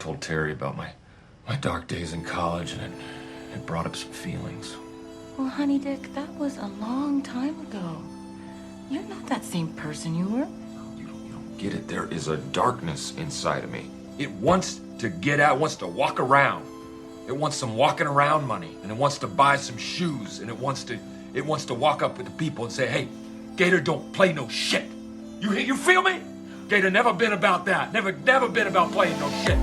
told Terry about my dark days in college, and it brought up some feelings. Well, honey Dick, that was a long time ago. You're not that same person you were. You don't get it. There is a darkness inside of me. It wants to get out, wants to walk around. It wants some walking around money, and it wants to buy some shoes, and it wants to walk up with the people and say, "Hey, Gator don't play no shit." You feel me? Gator never been about that. Never been about playing no shit.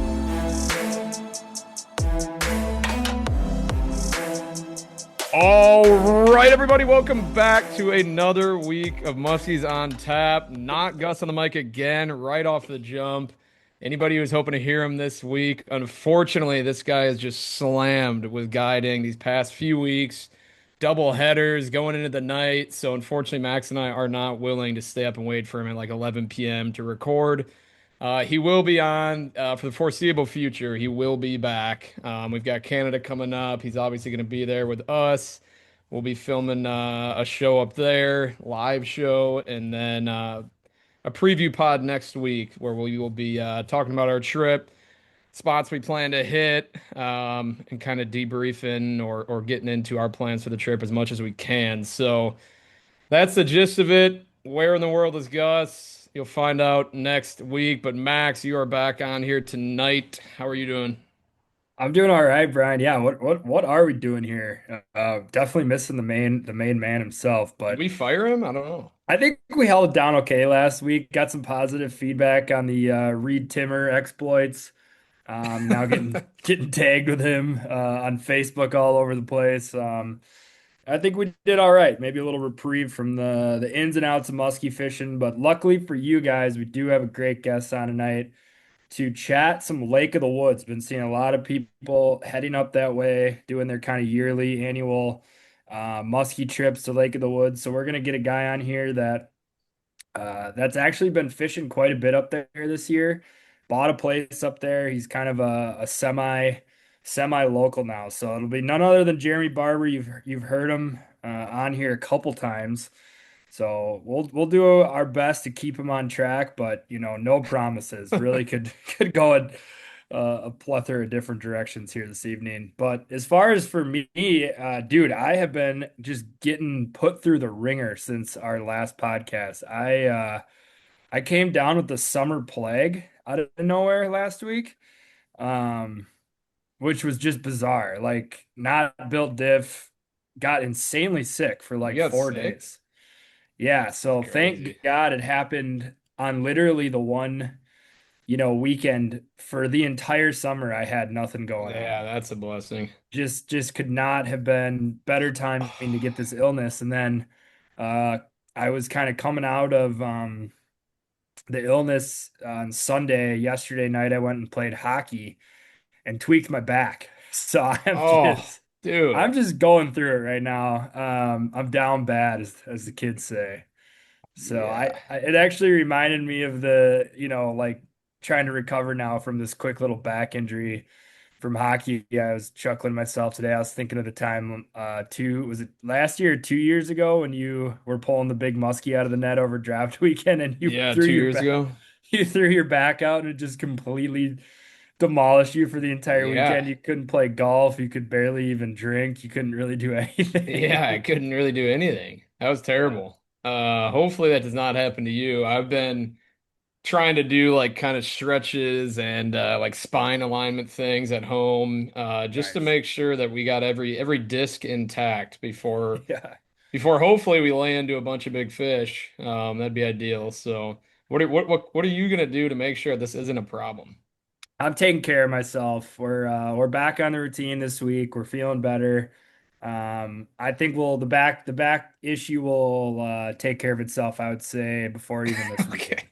All right, everybody, welcome back to another week of Muskies on Tap. Not Gus on the mic again, right off the jump. Anybody who's hoping to hear him this week, unfortunately, this guy is just slammed with guiding these past few weeks. Double headers going into the night. So, unfortunately, Max and I are not willing to stay up and wait for him at like 11 p.m. to record. He will be on for the foreseeable future. He will be back. We've got Canada coming up. He's obviously going to be there with us. We'll be filming a show up there, live show, and then a preview pod next week where we will be talking about our trip, spots we plan to hit, and kind of debriefing or getting into our plans for the trip as much as we can. So that's the gist of it. Where in the world is Gus? You'll find out next week. But Max, you are back on here tonight. How are you doing? I'm doing all right, Brian. Yeah, what are we doing here? Definitely missing the main man himself, Did but we fire him? I don't know. I think we held it down okay last week. Got some positive feedback on the Reed Timmer exploits. Now getting tagged with him on Facebook all over the place. I think we did all right. Maybe a little reprieve from the ins and outs of musky fishing, but luckily for you guys, we do have a great guest on tonight to chat some Lake of the Woods. Been seeing a lot of people heading up that way, doing their kind of yearly annual musky trips to Lake of the Woods. So we're gonna get a guy on here that's actually been fishing quite a bit up there this year. Bought a place up there. He's kind of a semi local now. So it'll be none other than Jeremy Barber. You've heard him on here a couple times. So we'll do our best to keep him on track, but no promises. Really could go in a plethora of different directions here this evening. But as far as for me, dude, I have been just getting put through the ringer since our last podcast. I came down with the summer plague out of nowhere last week, um, which was just bizarre. Like not built diff, got insanely sick for You like got four sick? days. Yeah, That's so crazy. thank God it happened on literally the one, weekend for the entire summer I had nothing going Yeah, on. that's a blessing. Just could not have been better timing to get this illness. And then uh I was kind of coming out of the illness on Sunday. Yesterday night I went and played hockey and tweaked my back. So Oh, dude. I'm just going through it right now. I'm down bad as the kids say. So Yeah. it actually reminded me of like trying to recover now from this quick little back injury from hockey. Yeah, I was chuckling to myself today. I was thinking of the time, was it last year or 2 years ago when you were pulling the big muskie out of the net over draft weekend and you Yeah, threw 2 years ago. you threw your back out and it just completely demolished you for the entire Yeah. weekend. You couldn't play golf. You could barely even drink. You couldn't really do Yeah, I anything. couldn't really do anything. That was Yeah, terrible. Hopefully that does not happen to you. I've been trying to do like kind of stretches and like spine alignment things at home, just to nice. make sure that we got every disc intact Yeah. before hopefully we lay into a bunch of big fish. That'd be ideal. So what are you gonna do to make sure this isn't a problem? I'm taking care of myself. We're back on the routine this week. We're feeling better. I think the back issue will take care of itself, I would say, before even this Okay. weekend.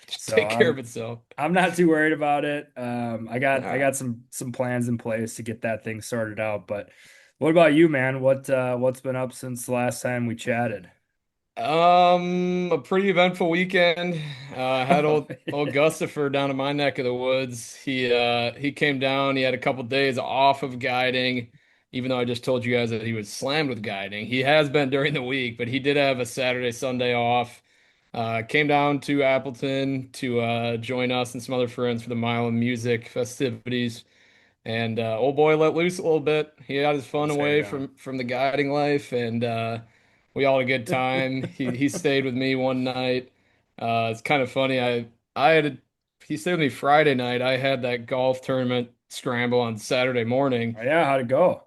Just So take care of I'm itself. I'm not too worried about it. I All got I right. got some plans in place to get that thing sorted out. But what about you, man? What's been up since the last time we chatted? A pretty eventful weekend. Had old Gustafer down in my neck of the woods. He came down. He had a couple days off of guiding, even though I just told you guys that he was slammed with guiding. He has been during the week, but he did have a Saturday, Sunday off. Came down to Appleton to join us and some other friends for the Mile of Music festivities. And old boy let loose a little bit. He had his fun Yes, sir, away yeah. from the guiding life, and we all had a good time. He stayed with me one night. It's kind of funny. I had he stayed with me Friday night. I had that golf tournament scramble on Saturday morning. Oh, yeah, how'd it go?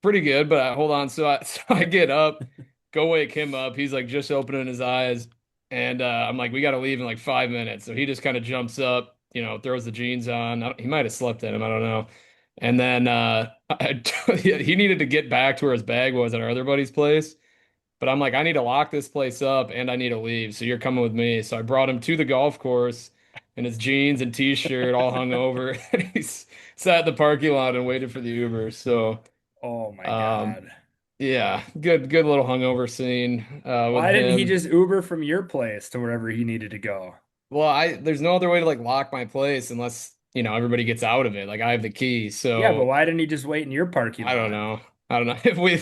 Pretty good, but hold on. So I get up, go wake him up. He's like just opening his eyes, and I'm like, we got to leave in like 5 minutes. So he just kind of jumps up, throws the jeans on. He might have slept in him. I don't know. And then he needed to get back to where his bag was at our other buddy's place. But I'm like, I need to lock this place up and I need to leave. So you're coming with me. So I brought him to the golf course in his jeans and t-shirt, all hung over. And he's sat in the parking lot and waited for the Uber. So. Oh my Um, God. yeah, good little hungover scene with Why didn't he him. just Uber from your place to wherever he needed to go? Well, there's no other way to like lock my place unless, everybody gets out of it. Like I have the key. Yeah, but So why didn't he just wait in your parking I don't lot? know. I don't know if we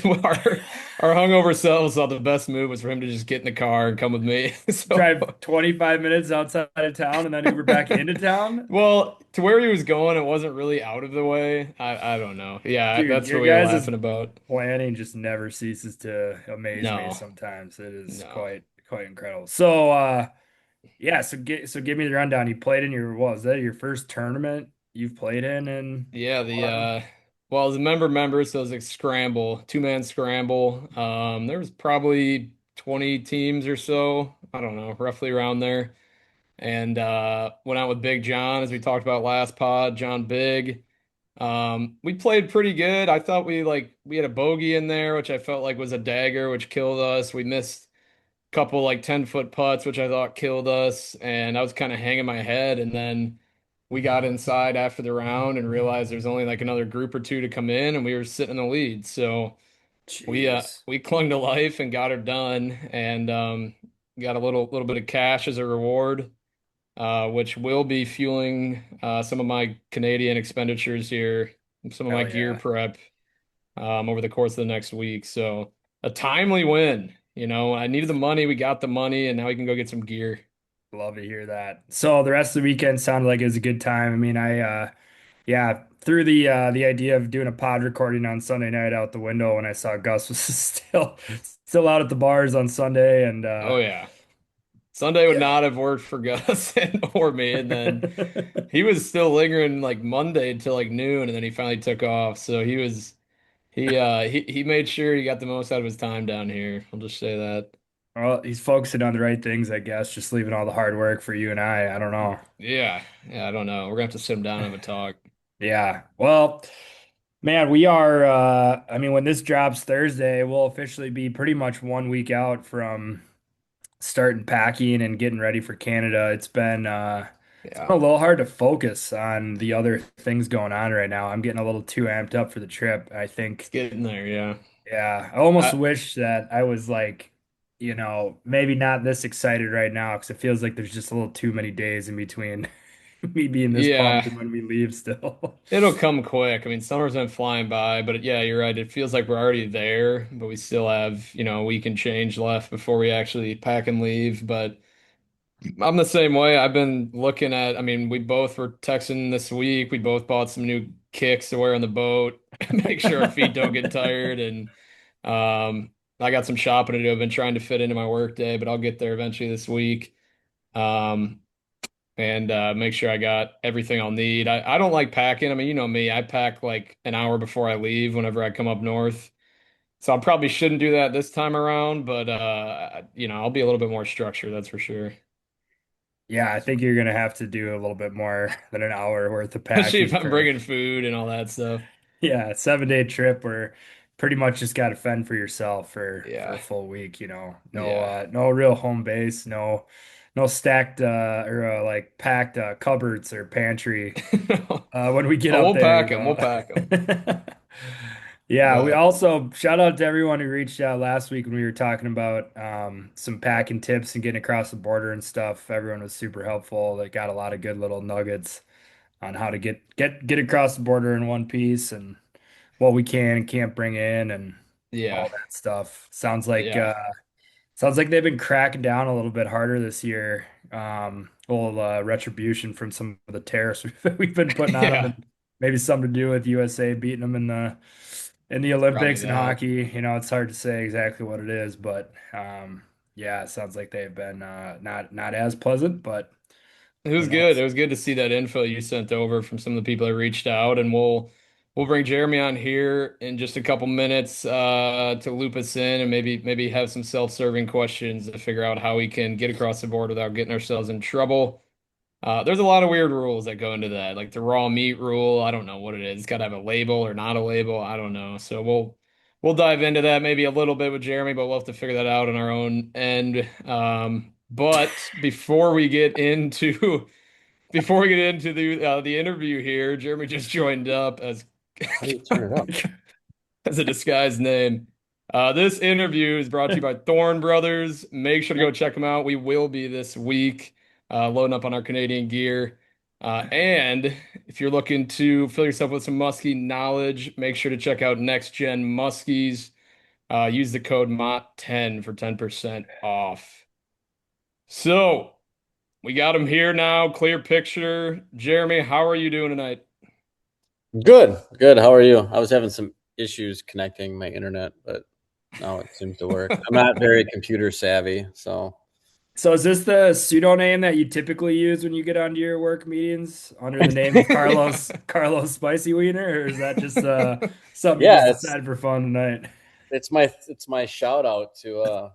our hungover selves thought the best move was for him to just get in the car and come with me. So Drive 25 minutes outside of town and then Uber back into town? well, to where he was going, it wasn't really out of the way. I don't know. Yeah, Dude, that's your what we were guys' laughing about. planning just never ceases to amaze me No, sometimes. It is no. quite incredible. So yeah, so give me the rundown. You played in your what was that your first tournament you've played in Yeah, a while? well, as a member, so it was a scramble, two-man scramble. There was probably 20 teams or so. I don't know, roughly around there. And went out with Big John, as we talked about last pod, John Big. We played pretty good. I thought we had a bogey in there, which I felt like was a dagger, which killed us. We missed a couple like 10-foot putts, which I thought killed us, and I was kind of hanging my head. And then we got inside after the round and realized there's only like another group or two to come in, and we were sitting in the lead. So Jeez. we clung to life and got her done, and got a little bit of cash as a reward, which will be fueling some of my Canadian expenditures here, some of my Hell gear yeah. prep over the course of the next week. So a timely win. I needed the money. We got the money, and now we can go get some gear. Love to hear that. So the rest of the weekend sounded like it was a good time. I mean, I yeah, threw the idea of doing a pod recording on Sunday night out the window when I saw Gus was still out at the bars on Sunday and Oh yeah, Sunday would yeah. not have worked for Gus and or me. And then he was still lingering like Monday till like noon, and then he finally took off. So he made sure he got the most out of his time down here. I'll just say that. Well, he's focusing on the right things, I guess, just leaving all the hard work for you and I. I don't know. Yeah, I don't know. We're gonna have to sit him down and have a talk. Yeah. Well, man, we are I mean, when this drops Thursday, we'll officially be pretty much 1 week out from starting packing and getting ready for Canada. It's Yeah, been a little hard to focus on the other things going on right now. I'm getting a little too amped up for the trip. I it's think, getting there. Yeah. yeah, I almost I, wish that I was like, maybe not this excited right now because it feels like there's just a little too many days in between me being this pumped yeah, and when we leave still. it'll come quick. I mean, summer's been flying by, but yeah, you're right. It feels like we're already there, but we still have, a week and change left before we actually pack and leave. But I'm the same way. I've been looking at, I mean, we both were texting this week. We both bought some new kicks to wear on the boat, make sure our feet don't get tired. And um, I got some shopping to do. I've been trying to fit into my work day, but I'll get there eventually this week. Um, and make sure I got everything I'll need. I don't like packing. I mean, you know me, I pack like an hour before I leave whenever I come up north. So I probably shouldn't do that this time around, but I'll be a little bit more structured, that's for sure. Yeah, I think you're gonna have to do a little bit more than an hour worth of Especially packing if I'm for bringing food and all that stuff. yeah, a 7 day trip where pretty much just got to fend for yourself for a Yeah. full week, No Yeah. no real home base, no stacked or like packed cupboards or pantry when we get Oh, up we'll there, pack them. We'll pack them. Yeah, we But also shout out to everyone who reached out last week when we were talking about some packing tips and getting across the border and stuff. Everyone was super helpful. They got a lot of good little nuggets on how to get across the border in one piece and what we can and can't bring in and yeah. all that stuff. Sounds like Yeah. Sounds like they've been cracking down a little bit harder this year. Retribution from some of the tariffs we've been putting on them, Yeah, and maybe something to do with USA beating them in the probably Olympics and that. hockey. It's hard to say exactly what it is, but yeah, it sounds like they've been not as pleasant, but It who was good. It knows? was good to see that info you sent over from some of the people that reached out, and we'll bring Jeremy on here in just a couple minutes to loop us in and maybe have some self-serving questions to figure out how we can get across the board without getting ourselves in trouble. There's a lot of weird rules that go into that, like the raw meat rule. I don't know what it is. It's got to have a label or not a label. I don't know. So we'll dive into that maybe a little bit with Jeremy, but we'll have to figure that out on our own end. But before we get into the interview here, Jeremy just joined up as How do you turn it up? as a disguised name. This interview is brought to you by Thorn Brothers. Make sure to go check them out. We will be this week loading up on our Canadian gear. And if you're looking to fill yourself with some musky knowledge, make sure to check out Next Gen Muskies. Use the code MOT10 for 10% off. So we got him here now. Clear picture. Jeremy, how are you doing tonight? Good, good. How are you? I was having some issues connecting my internet, but now it seems to work. I'm not very computer savvy, so So is this the pseudonym that you typically use when you get onto your work meetings under the name of Carlos Spicy Wiener, or is that just something you yeah, just decided for fun tonight? it's my shout out to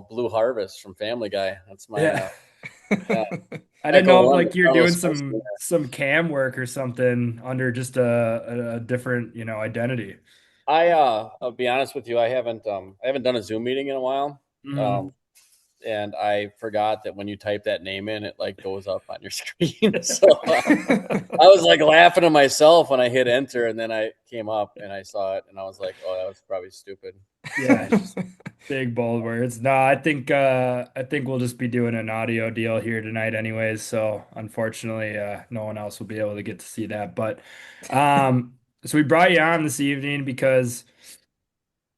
Blue Harvest from Family Guy. That's my Yeah. yeah, I didn't Echo know if One, like you're Carlos doing Spicy. some cam work or something under just a different, identity. I'll be honest with you, I haven't done a Zoom meeting in a while. Um, Mhm. and I forgot that when you type that name in, it like goes up on your screen. So I was like laughing to myself when I hit enter, and then I came up and I saw it, and I was like, "Oh, that was probably stupid." Yeah, just big bold words. No, I think we'll just be doing an audio deal here tonight anyways, so unfortunately no one else will be able to get to see that. But so we brought you on this evening because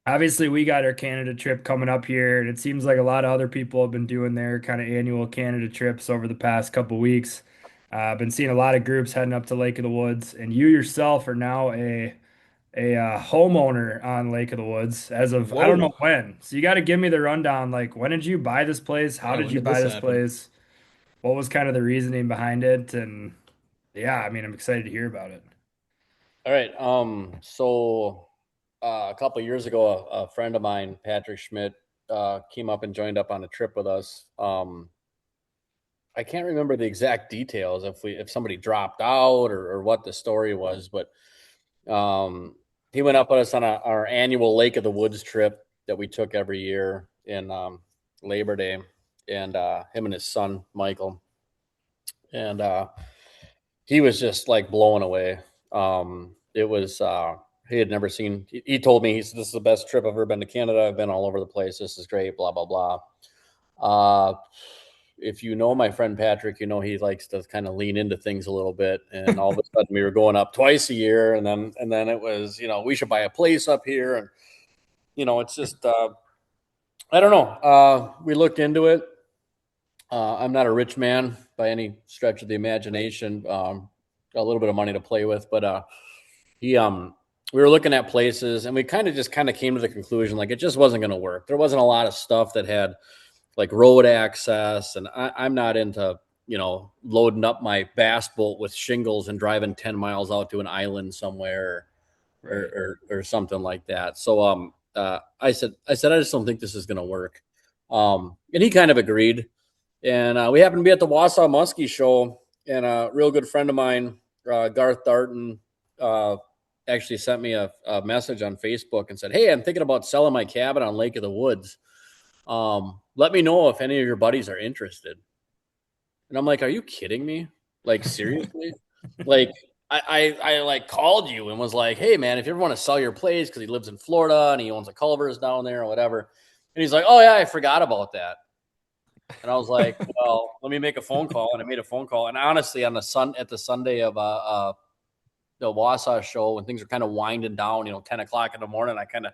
obviously we got our Canada trip coming up here, and it seems like a lot of other people have been doing their kind of annual Canada trips over the past couple weeks. I've been seeing a lot of groups heading up to Lake of the Woods, and you yourself are now a homeowner on Lake of the Woods as of I don't know Whoa. when. So you got to give me the rundown. Like, when did you buy this place? How Yeah, did when you did buy this this happen? place? What was kind of the reasoning behind it? And yeah, I mean, I'm excited to hear about it. All right. So a couple of years ago, a friend of mine, Patrick Schmidt, came up and joined up on a trip with us. I can't remember the exact details if somebody dropped out or what the story was, but he went up with us on our annual Lake of the Woods trip that we took every year in Labor Day, and him and his son Michael, and he was just like blown away. It was he had never seen. He told me this is the best trip I've ever been to Canada. I've been all over the place. This is great. Blah blah blah. Uh, if you know my friend Patrick, you know he likes to kind of lean into things a little bit. And all of a sudden, we were going up twice a year, and then it was we should buy a place up here, and it's just I don't know. We looked into it. I'm not a rich man by any stretch of the imagination. Got a little bit of money to play with, but he we were looking at places, and we kind of came to the conclusion like it just wasn't going to work. There wasn't a lot of stuff that had like road access, and I'm not into loading up my bass boat with shingles and driving 10 miles out to an island somewhere or Right. something like that. So I said I just don't think this is going to work. And he kind of agreed. And we happened to be at the Wausau Muskie show, and a real good friend of mine, Garth Darton, actually sent me a message on Facebook and said, "Hey, I'm thinking about selling my cabin on Lake of the Woods. Let me know if any of your buddies are interested." And I'm like, "Are you kidding me? Like, seriously?" Like, I like called you and was like, "Hey man, if you ever want to sell your place," because he lives in Florida and he owns a Culver's down there or whatever. And he's like, "Oh yeah, I forgot about that." And I was like, "Well, let me make a phone call." And I made a phone call. And honestly, on the Sunday of the Wausau show, when things were kind of winding down, 10 o'clock in the morning, I kind of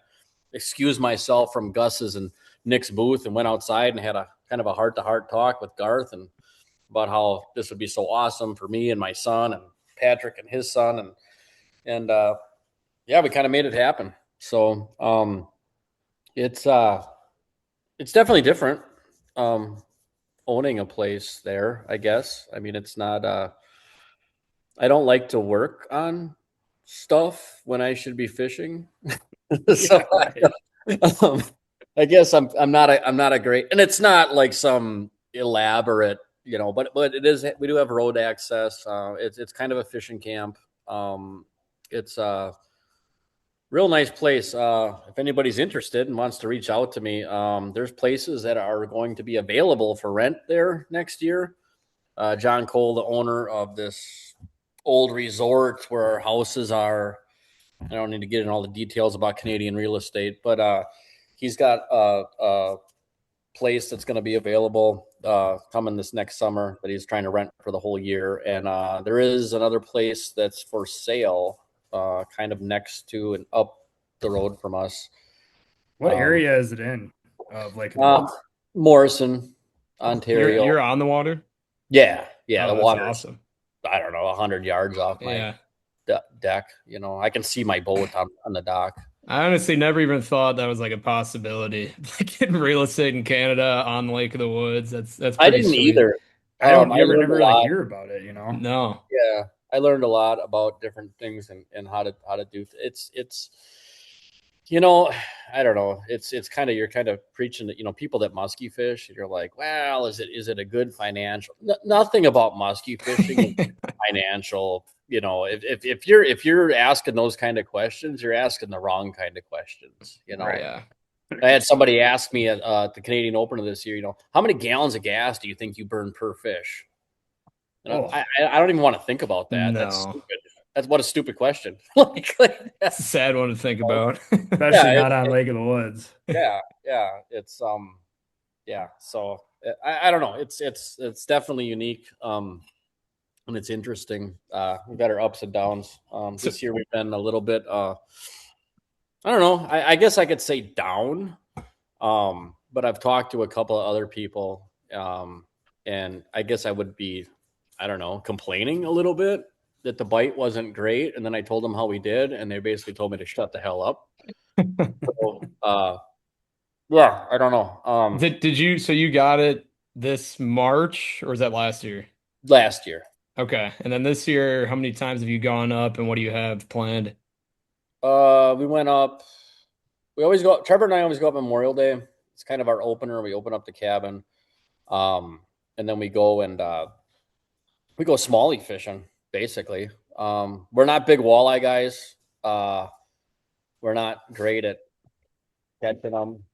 excused myself from Gus's and Nick's booth and went outside and had a kind of a heart-to-heart talk with Garth and about how this would be so awesome for me and my son and Patrick and his son. And yeah, we kind of made it happen. So it's definitely different owning a place there, I guess. I mean, it's not I don't like to work on stuff when I should be fishing. So Yeah, right. I guess I'm not a great, and it's not like some elaborate, but it is. We do have road access. It's kind of a fishing camp. It's a real nice place. If anybody's interested and wants to reach out to me, there's places that are going to be available for rent there next year. John Cole, the owner of this old resort where our houses are. I don't need to get in all the details about Canadian real estate, but he's got a place that's going to be available coming this next summer that he's trying to rent for the whole year. And there is another place that's for sale kind of next to and up the road from us. What area is it in? Of Lake of the Woods? Morrison, Ontario. You're on the water? Yeah. The that's water. awesome. I don't know, 100 yards off my deck. I can see my boat on the dock. I honestly never even thought that was like a possibility. Like in real estate in Canada on Lake of the Woods. That's I pretty didn't sweet. either. I don't. I You learned never a really lot. hear about it, No. Yeah, I learned a lot about different things and how to do it's I don't know. It's kind of, you're kind of preaching to people that musky fish, and you're like, well, is it a good financial? Nothing about musky fishing is financial. If you're asking those kind of questions, you're asking the wrong kind of questions. Right, yeah. I had somebody ask me at the Canadian Opener this year, how many gallons of gas do you think you burn per fish? I don't even want to think about that. No. That's stupid. That's what a stupid question. It's a sad one to think about. Especially not on Lake of the Woods. Yeah. It's yeah. So I don't know. It's definitely unique. And it's interesting. We've got our ups and downs. This year we've been a little bit I don't know. I guess I could say down. But I've talked to a couple of other people. And I guess I would be, I don't know, complaining a little bit that the bite wasn't great. And then I told them how we did, and they basically told me to shut the hell up. So, yeah, I don't know. So you got it this March, or was that last year? Last year. Okay. And then this year, how many times have you gone up, and what do you have planned? We went up. Trevor and I always go up Memorial Day. It's kind of our opener. We open up the cabin. And then we go and we go smallie fishing, basically. We're not big walleye guys. We're not great at catching them.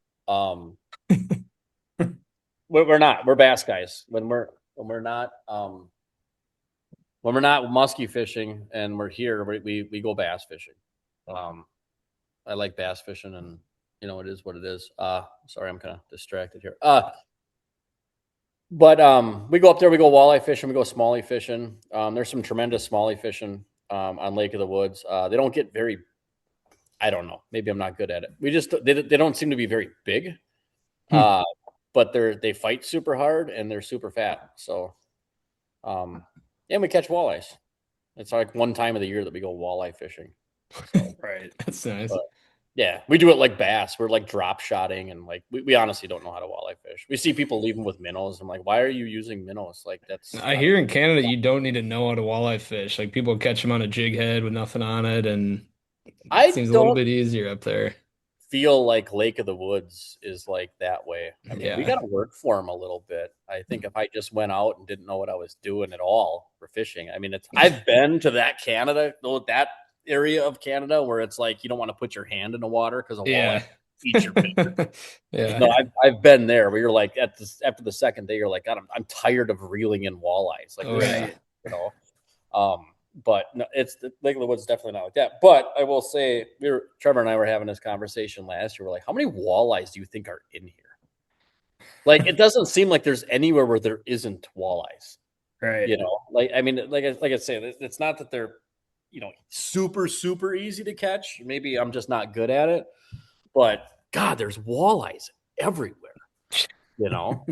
We're not. We're bass guys. When we're not musky fishing and we're here, we go bass fishing. I like bass fishing, and it is what it is. Sorry, I'm kind of distracted here. But we go up there, we go walleye fishing, we go smallie fishing. There's some tremendous smallie fishing on Lake of the Woods. They don't get very, I don't know, maybe I'm not good at it. They don't seem to be very big, but they fight super hard and they're super fat. So, and we catch walleyes. It's like one time of the year that we go walleye fishing. So, Right. That's nice. but, yeah, we do it like bass. We're like drop shotting, and like we honestly don't know how to walleye fish. We see people leave them with minnows. I'm like, why are you using minnows? Like I hear in Canada you don't need to know how to walleye fish. Like people catch them on a jig head with nothing on it, and it seems a little bit easier up there. Feel like Lake of the Woods is like that way. I mean, we Yeah. got to work for them a little bit. I think if I just went out and didn't know what I was doing at all for fishing, I mean, I've been to that area of Canada where it's like you don't want to put your hand in the water because a walleye eats your finger. Yeah. No, I've been there where you're like after the second day, you're like, God, I'm tired of reeling in walleyes. Like, but no, Lake of the Woods is definitely not like that. But I will say, Trevor and I were having this conversation last year. We're like, how many walleyes do you think are in here? Like, it doesn't seem like there's anywhere where there isn't walleyes. Right. Like, I mean, like I say, it's not that they're, super, super easy to catch. Maybe I'm just not good at it. But God, there's walleyes everywhere. You know,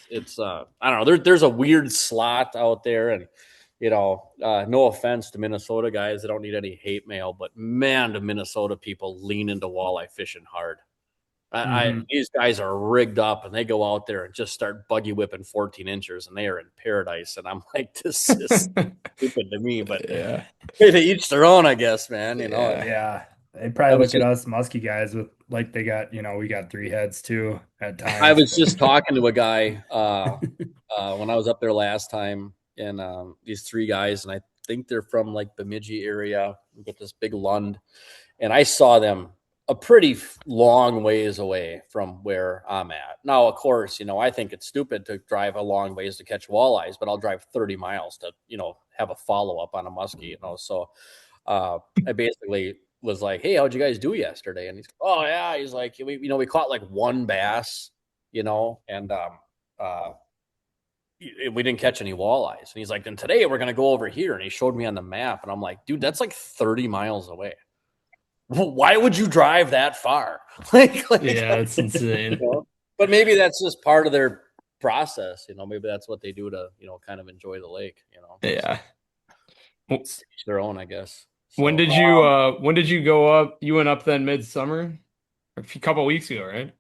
it's I don't know. There's a weird slot out there, and no offense to Minnesota guys, I don't need any hate mail, but man, do Minnesota people lean into walleye fishing hard. These guys are rigged up, and they go out there and just start buggy whipping 14 inchers, and they are in paradise. And I'm like, this is stupid to me, but Yeah. to each their own, I guess, man. Yeah. They probably look at us musky guys with like they got, we got 3 heads too at times. I was just talking to a guy when I was up there last time, and these 3 guys, and I think they're from like Bemidji area. We got this big Lund, and I saw them a pretty long ways away from where I'm at. Now, of course, I think it's stupid to drive a long ways to catch walleyes, but I'll drive 30 miles to, have a follow-up on a muskie, So I basically was like, hey, how'd you guys do yesterday? And he's, oh, yeah. He's like, we caught like 1 bass, and we didn't catch any walleyes. And he's like, then today we're going to go over here. And he showed me on the map. And I'm like, dude, that's like 30 miles away. Why would you drive that far? Yeah, it's insane. But maybe that's just part of their process. Maybe that's what they do to, kind of enjoy the lake, Yeah. It's each their own, I guess. So, when did you go up? You went up then midsummer? A couple weeks ago, right?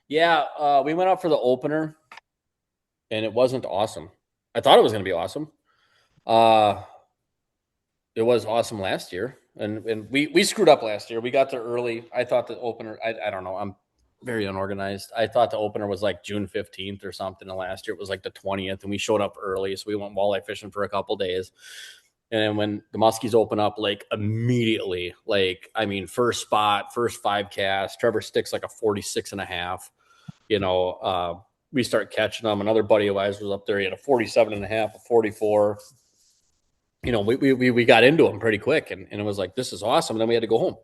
Yeah, we went up for the opener, and it wasn't awesome. I thought it was going to be awesome. It was awesome last year. And we screwed up last year. We got there early. I thought the opener, I don't know. I'm very unorganized. I thought the opener was like June 15th or something. And last year it was like the 20th. And we showed up early. So we went walleye fishing for a couple days. And then when the muskies open up, like immediately, first spot, first 5 casts, Trevor sticks like a 46.5. We start catching them. Another buddy of ours was up there. He had a 47.5, a 44. We got into them pretty quick, and it was like, this is awesome. And then we had to go home.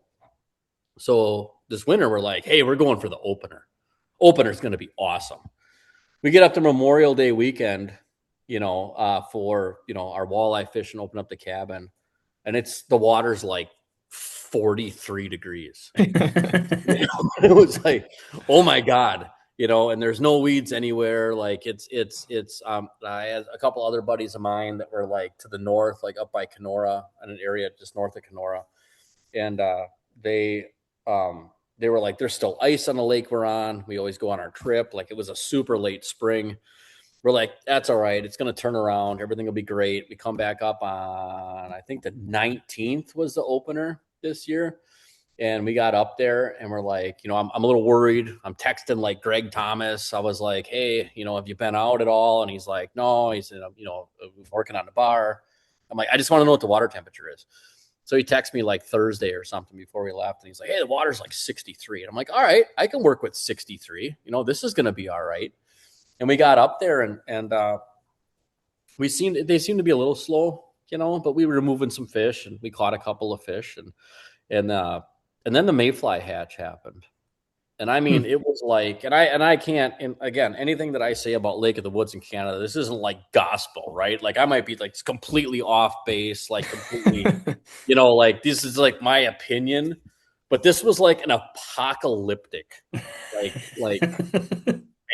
So this winter, we're like, hey, we're going for the opener. Opener's going to be awesome. We get up to Memorial Day weekend, for, our walleye fishing, open up the cabin, and the water's like 43 degrees. It was like, oh my God. And there's no weeds anywhere. Like I had a couple other buddies of mine that were like to the north, like up by Kenora, in an area just north of Kenora. And they were like, there's still ice on the lake we're on. We always go on our trip. Like it was a super late spring. We're like, that's all right. It's going to turn around. Everything will be great. We come back up on, I think the 19th was the opener this year. And we got up there and we're like, I'm a little worried. I'm texting like Greg Thomas. I was like, hey, have you been out at all? And he's like, no. He said, working on the bar. I'm like, I just want to know what the water temperature is. So he texted me like Thursday or something before we left. And he's like, hey, the water's like 63. And I'm like, all right, I can work with 63. This is going to be all right. And we got up there and they seemed to be a little slow, but we were moving some fish and we caught a couple of fish and then the mayfly hatch happened. And I mean, it was like, and I can't, and again, anything that I say about Lake of the Woods in Canada, this isn't like gospel, right? Like I might be like completely off base, like completely, like this is like my opinion, but this was like an apocalyptic, like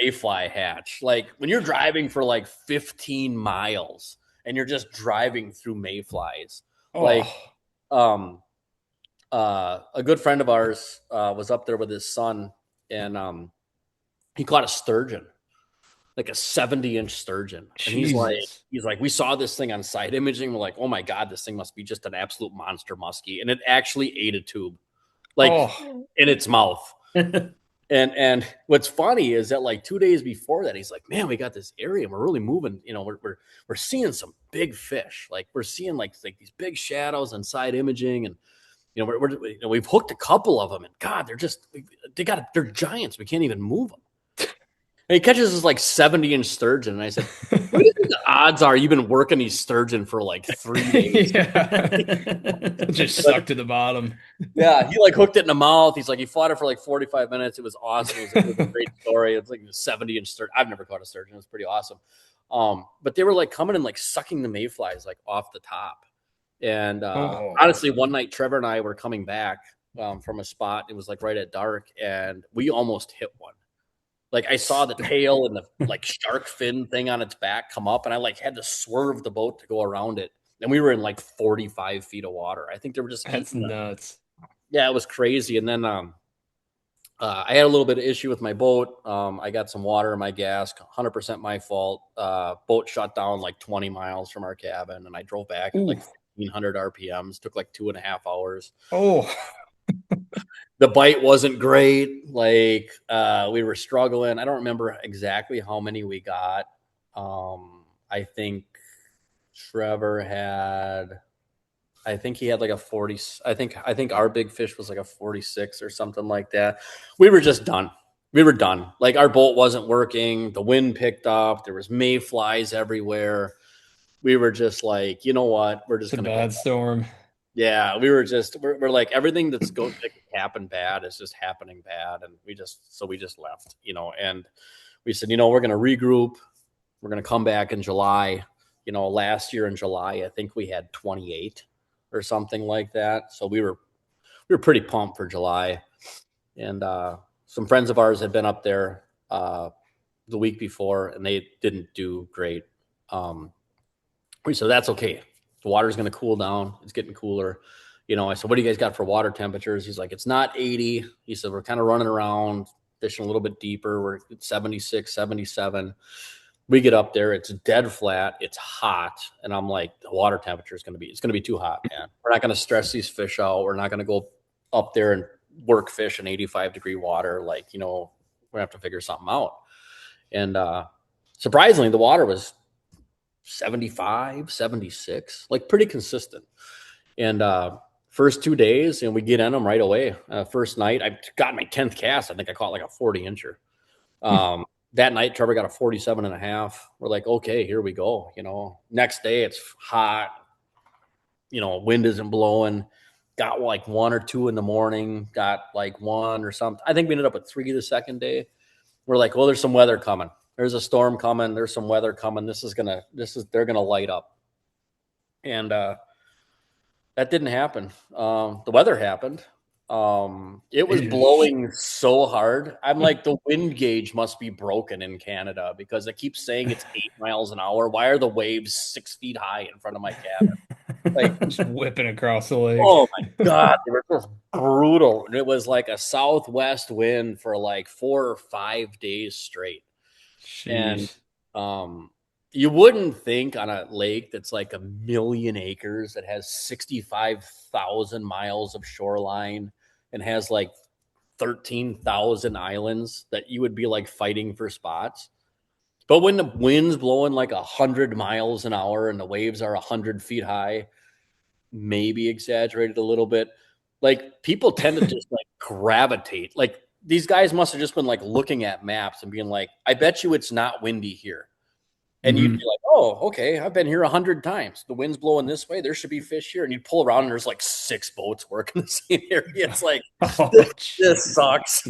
mayfly hatch. Like when you're driving for like 15 miles and you're just driving through mayflies, a good friend of ours was up there with his son, and he caught a sturgeon, like a 70-inch sturgeon. And he's like, we saw this thing on side imaging. We're like, oh my God, this thing must be just an absolute monster muskie. And it actually ate a tube, in its mouth. And what's funny is that like 2 days before that, he's like, man, we got this area and we're really moving. We're seeing some big fish. Like we're seeing like these big shadows on side imaging, and we've hooked a couple of them, and God, they're giants. We can't even move them. And he catches this like 70-inch sturgeon, and I said, "What do you think the odds are you've been working these sturgeon for like 3 days?" Just stuck to the bottom. Yeah, he like hooked it in the mouth. He's like, he fought it for like 45 minutes. It was awesome. It was a great story. It's like a 70-inch sturgeon. I've never caught a sturgeon. It was pretty awesome. But they were like coming and like sucking the mayflies like off the top. And honestly, one night Trevor and I were coming back from a spot. It was like right at dark, and we almost hit one. Like I saw the tail and the like shark fin thing on its back come up, and I like had to swerve the boat to go around it. And we were in like 45 feet of water. I think they were just That's nuts. Yeah, it was crazy. And then I had a little bit of issue with my boat. I got some water in my gas, 100% my fault. Boat shut down like 20 miles from our cabin, and I drove back at like 1,500 RPMs. Took like 2.5 hours. Oh, the bite wasn't great. Like we were struggling. I don't remember exactly how many we got. I think Trevor had. I think he had like a 40. I think our big fish was like a 46 or something like that. We were just done. We were done. Like our boat wasn't working. The wind picked up. There was mayflies everywhere. We were just like, you know what? We're just it's a bad storm. Yeah, we were just we're like everything that's going to happen bad is just happening bad, and we just left, and we said, we're going to regroup. We're going to come back in July. Last year in July, I think we had 28 or something like that. So we were pretty pumped for July, and some friends of ours had been up there the week before, and they didn't do great. We said that's okay. The water's going to cool down. It's getting cooler. I said, what do you guys got for water temperatures? He's like, it's not 80. He said, we're kind of running around, fishing a little bit deeper. We're at 76, 77. We get up there. It's dead flat. It's hot. And I'm like, the water temperature is going to be too hot, man. We're not going to stress these fish out. We're not going to go up there and work fish in 85-degree water. Like, we're going to have to figure something out. And surprisingly, the water was 75, 76, like pretty consistent. And first 2 days, and we get in them right away. First night, I got my 10th cast. I think I caught like a 40-incher. That night, Trevor got a 47.5. We're like, okay, here we go. Next day it's hot. Wind isn't blowing. Got like 1 or 2 in the morning. Got like 1 or something. I think we ended up at 3 the second day. We're like, well, there's some weather coming. There's a storm coming. There's some weather coming. They're gonna light up. And that didn't happen. The weather happened. It was blowing so hard. I'm like, the wind gauge must be broken in Canada because it keeps saying it's 8 miles an hour. Why are the waves 6 feet high in front of my cabin? Like just whipping across the lake. Oh my God, they were just brutal. And it was like a southwest wind for like 4 or 5 days straight. Jeez. And you wouldn't think on a lake that's like 1 million acres that has 65,000 miles of shoreline and has like 13,000 islands that you would be like fighting for spots. But when the wind's blowing like 100 miles an hour and the waves are 100 feet high, maybe exaggerated a little bit, like people tend to just like gravitate. Like these guys must have just been like looking at maps and being like, I bet you it's not windy here. And you'd be like, oh, okay, I've been here 100 times. The wind's blowing this way. There should be fish here. And you'd pull around and there's like 6 boats working the same area. It's like, this sucks.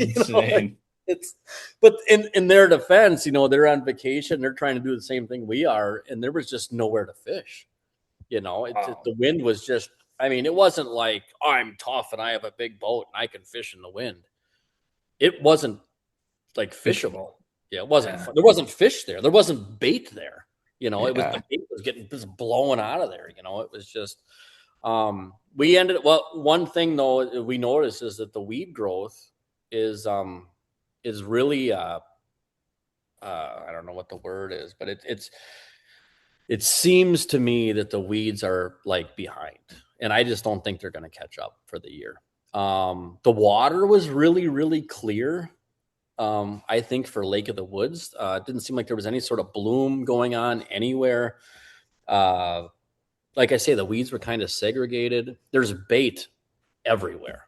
But in their defense, they're on vacation. They're trying to do the same thing we are. And there was just nowhere to fish. The wind was just, it wasn't like, oh, I'm tough and I have a big boat and I can fish in the wind. It wasn't like fishable. Yeah, it wasn't. Yeah. There wasn't fish there. There wasn't bait there. It was the bait was getting just blowing out of there. It was just. We ended. Well, one thing though we noticed is that the weed growth is really. I don't know what the word is, but it seems to me that the weeds are like behind, and I just don't think they're going to catch up for the year. The water was really, really clear. I think for Lake of the Woods, it didn't seem like there was any sort of bloom going on anywhere. Like I say, the weeds were kind of segregated. There's bait everywhere.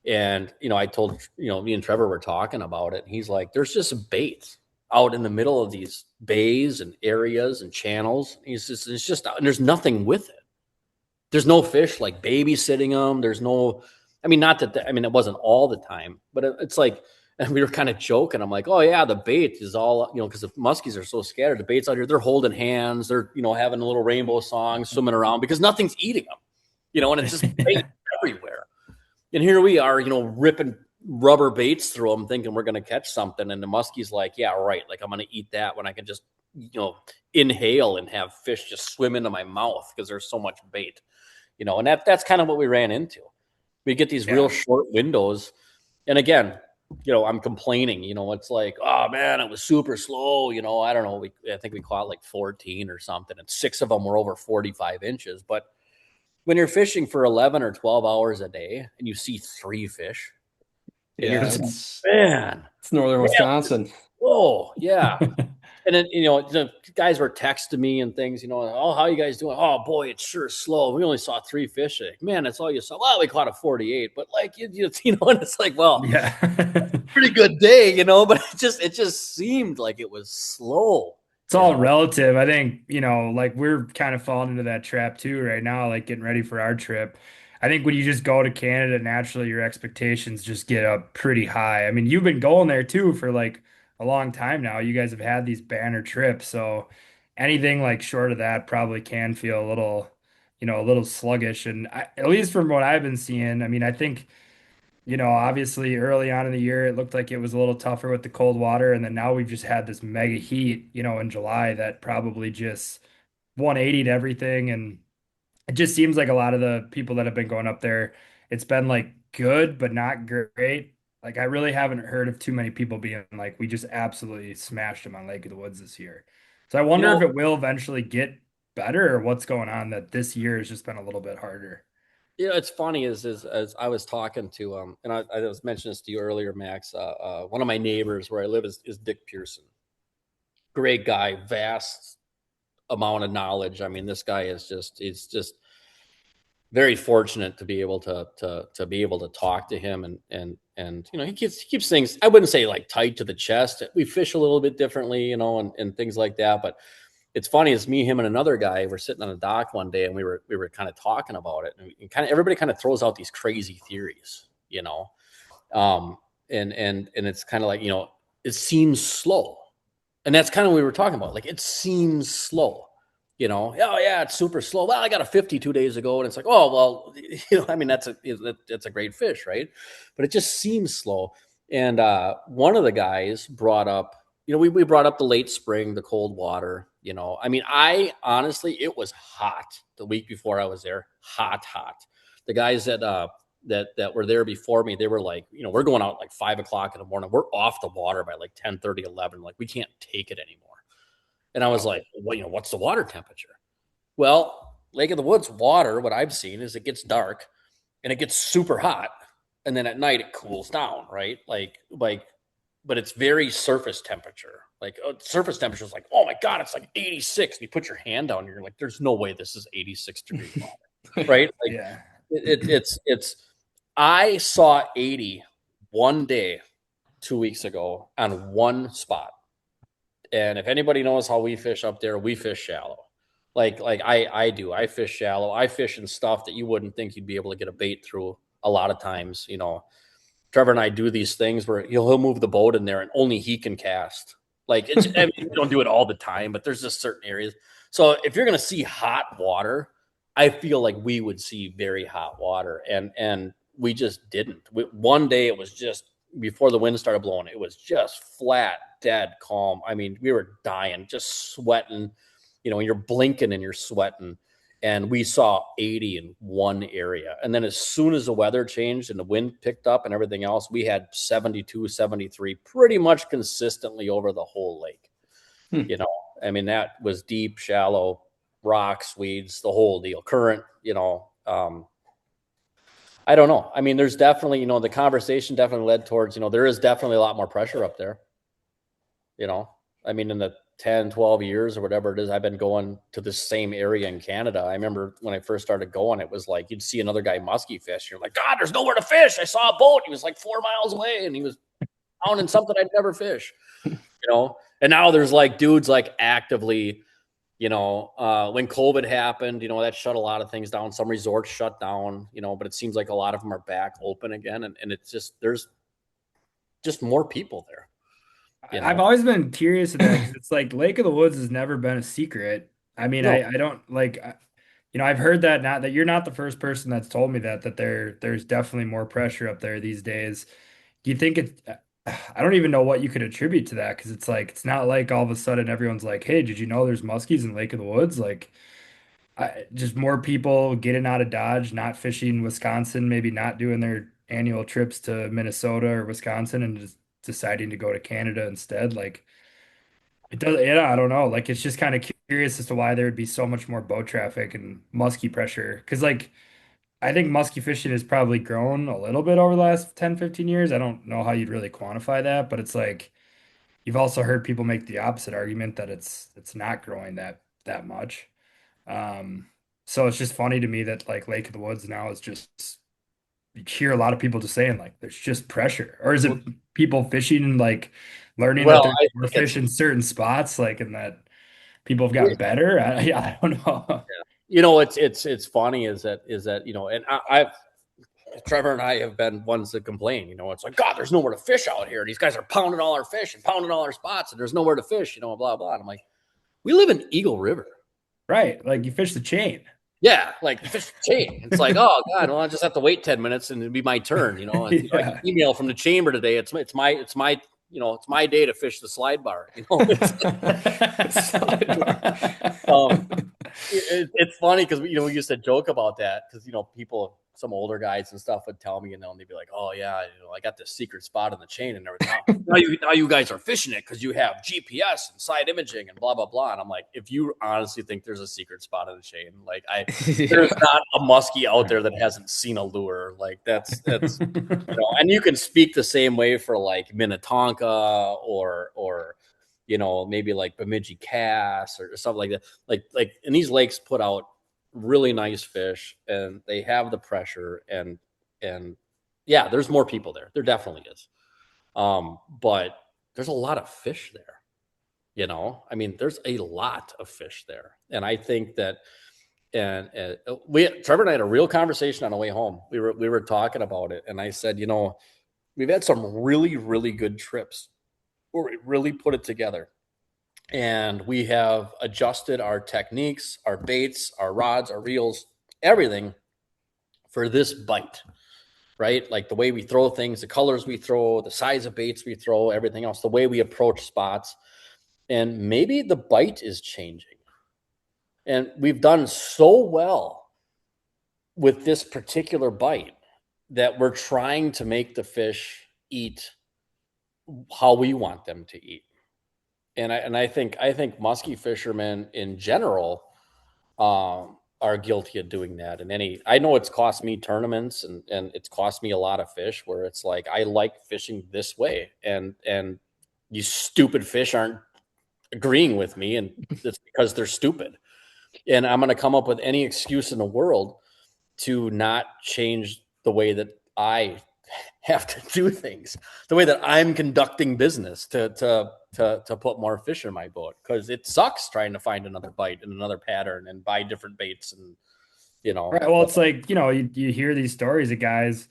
And, I told, me and Trevor were talking about it. And he's like, there's just bait out in the middle of these bays and areas and channels. It's just, and there's nothing with it. There's no fish like babysitting them. There's no, not that, it wasn't all the time, but it's like, and we were kind of joking. I'm like, oh yeah, the bait is all, because the muskies are so scattered. The bait's out here. They're holding hands. They're, having a little rainbow song, swimming around because nothing's eating them, and it's just bait everywhere. And here we are, ripping rubber baits through them, thinking we're going to catch something. And the muskie's like, yeah, right. Like, I'm going to eat that when I can just, inhale and have fish just swim into my mouth because there's so much bait, and that's kind of what we ran into. We get these real short windows. And again, I'm complaining, it's like, oh man, it was super slow. I don't know. I think we caught like 14 or something, and 6 of them were over 45 inches. But when you're fishing for 11 or 12 hours a day and you see 3 fish, and you're just like, man, it's northern Wisconsin. Whoa, yeah. And then, the guys were texting me and things, oh, how you guys doing? Oh, boy, it's sure slow. We only saw 3 fish. Like, man, that's all you saw. Well, we caught a 48, but like, and it's like, well, yeah, pretty good day, but it just seemed like it was slow. It's all relative. I think, like we're kind of falling into that trap too right now, like getting ready for our trip. I think when you just go to Canada, naturally your expectations just get up pretty high. I mean, you've been going there too for like a long time now. You guys have had these banner trips, so anything like short of that probably can feel a little, a little sluggish. And at least from what I've been seeing, I mean, I think, obviously early on in the year, it looked like it was a little tougher with the cold water. And then now we've just had this mega heat, in July that probably just 180'd everything. And it just seems like a lot of the people that have been going up there, it's been like good, but not great. Like I really haven't heard of too many people being like, we just absolutely smashed them on Lake of the Woods this year. So I wonder if it will eventually get better or what's going on that this year has just been a little bit harder. It's funny is as I was talking to and I was mentioning this to you earlier, Max. One of my neighbors where I live is Dick Pearson. Great guy, vast amount of knowledge. I mean, this guy is just very fortunate to be able to be able to talk to him and he keeps things, I wouldn't say like tight to the chest. We fish a little bit differently, and things like that, but it's funny, it's me, him, and another guy. We're sitting on a dock one day, and we were kind of talking about it, and everybody kind of throws out these crazy theories, and it's kind of like it seems slow, and that's kind of what we were talking about. Like it seems slow, oh yeah, it's super slow. Well, I got a 50 2 days ago, and it's like, oh well, I mean that's a great fish, right? But it just seems slow. And one of the guys brought up. We brought up the late spring, the cold water, I mean, honestly, it was hot the week before I was there. Hot. The guys that were there before me, they were like, we're going out like 5 o'clock in the morning. We're off the water by like 10:30, 11. Like we can't take it anymore. And I was like, well, what's the water temperature? Well, Lake of the Woods water, what I've seen is it gets dark and it gets super hot. And then at night it cools down, right? But it's very surface temperature. Like surface temperature is like, oh my God, it's like 86. And you put your hand down and you're like, there's no way this is 86 degree water, right? Like, yeah. It's, I saw 80 one day 2 weeks ago on one spot. And if anybody knows how we fish up there, we fish shallow. Like I do. I fish shallow. I fish in stuff that you wouldn't think you'd be able to get a bait through a lot of times, Trevor and I do these things where he'll move the boat in there and only he can cast. Like I mean, we don't do it all the time, but there's just certain areas. So if you're going to see hot water, I feel like we would see very hot water, and we just didn't. One day it was just before the wind started blowing. It was just flat, dead calm. I mean, we were dying, just sweating. You're blinking and you're sweating. And we saw 80 in one area. And then as soon as the weather changed and the wind picked up and everything else, we had 72, 73 pretty much consistently over the whole lake. I mean, that was deep, shallow, rocks, weeds, the whole deal. Current, I don't know. I mean, there's definitely, the conversation definitely led towards, there is definitely a lot more pressure up there. I mean, in the 10, 12 years or whatever it is, I've been going to the same area in Canada. I remember when I first started going, it was like, you'd see another guy musky fish. You're like, God, there's nowhere to fish. I saw a boat. He was like 4 miles away and he was pounding something I'd never fish, and now there's like dudes like actively, when COVID happened, that shut a lot of things down. Some resorts shut down, but it seems like a lot of them are back open again. And it's just, there's just more people there. I've always been curious of that because it's like Lake of the Woods has never been a secret. I mean, no. I don't like, I've heard that, not that you're not the first person that's told me that there's definitely more pressure up there these days. Do you think it? I don't even know what you could attribute to that because it's like it's not like all of a sudden everyone's like, "Hey, did you know there's muskies in Lake of the Woods?" Like, just more people getting out of Dodge, not fishing Wisconsin, maybe not doing their annual trips to Minnesota or Wisconsin, and just deciding to go to Canada instead. Like, it does. Yeah, I don't know. Like, it's just kind of curious as to why there would be so much more boat traffic and muskie pressure. Because like I think musky fishing has probably grown a little bit over the last 10, 15 years. I don't know how you'd really quantify that, but it's like you've also heard people make the opposite argument that it's not growing that much. Um, so it's just funny to me that like Lake of the Woods now is just you hear a lot of people just saying like there's just pressure. Or is it people fishing and like learning that Well, there's I more think it's fish in certain spots, like and that people have gotten better? I don't know. it's funny is that and I've Trevor and I have been ones that complain. It's like, God, there's nowhere to fish out here. These guys are pounding all our fish and pounding all our spots, and there's nowhere to fish. Blah blah. And I'm like, we live in Eagle River. Right. Like you fish the chain. Yeah, like the fish chain. It's like, oh God, well, I just have to wait 10 minutes and it'd be my turn. And, I get Yeah. email from the chamber today. It's my it's my day to fish the slide bar. It's funny because we used to joke about that because people, some older guys and stuff would tell me, and they'd be like, "Oh yeah, I got this secret spot in the chain and everything." Now you guys are fishing it because you have GPS and side imaging and blah blah blah. And I'm like, if you honestly think there's a secret spot in the chain, like there's not a muskie out there that hasn't seen a lure. Like that's and you can speak the same way for like Minnetonka or maybe like Bemidji Cass or something like that. And these lakes put out really nice fish and they have the pressure and yeah, there's more people there. There definitely is. But there's a lot of fish there. I mean, there's a lot of fish there. And I think that and Trevor and I had a real conversation on the way home. We were talking about it, and I said, we've had some really, really good trips where we really put it together. And we have adjusted our techniques, our baits, our rods, our reels, everything for this bite, right? Like the way we throw things, the colors we throw, the size of baits we throw, everything else, the way we approach spots. And maybe the bite is changing. And we've done so well with this particular bite that we're trying to make the fish eat how we want them to eat. And I think musky fishermen in general are guilty of doing that. And I know it's cost me tournaments and it's cost me a lot of fish where it's like I like fishing this way, and you stupid fish aren't agreeing with me, and it's because they're stupid. And I'm going to come up with any excuse in the world to not change the way that I have to do things, the way that I'm conducting business to put more fish in my boat, because it sucks trying to find another bite and another pattern and buy different baits and Right. Well, it's like, you hear these stories of guys,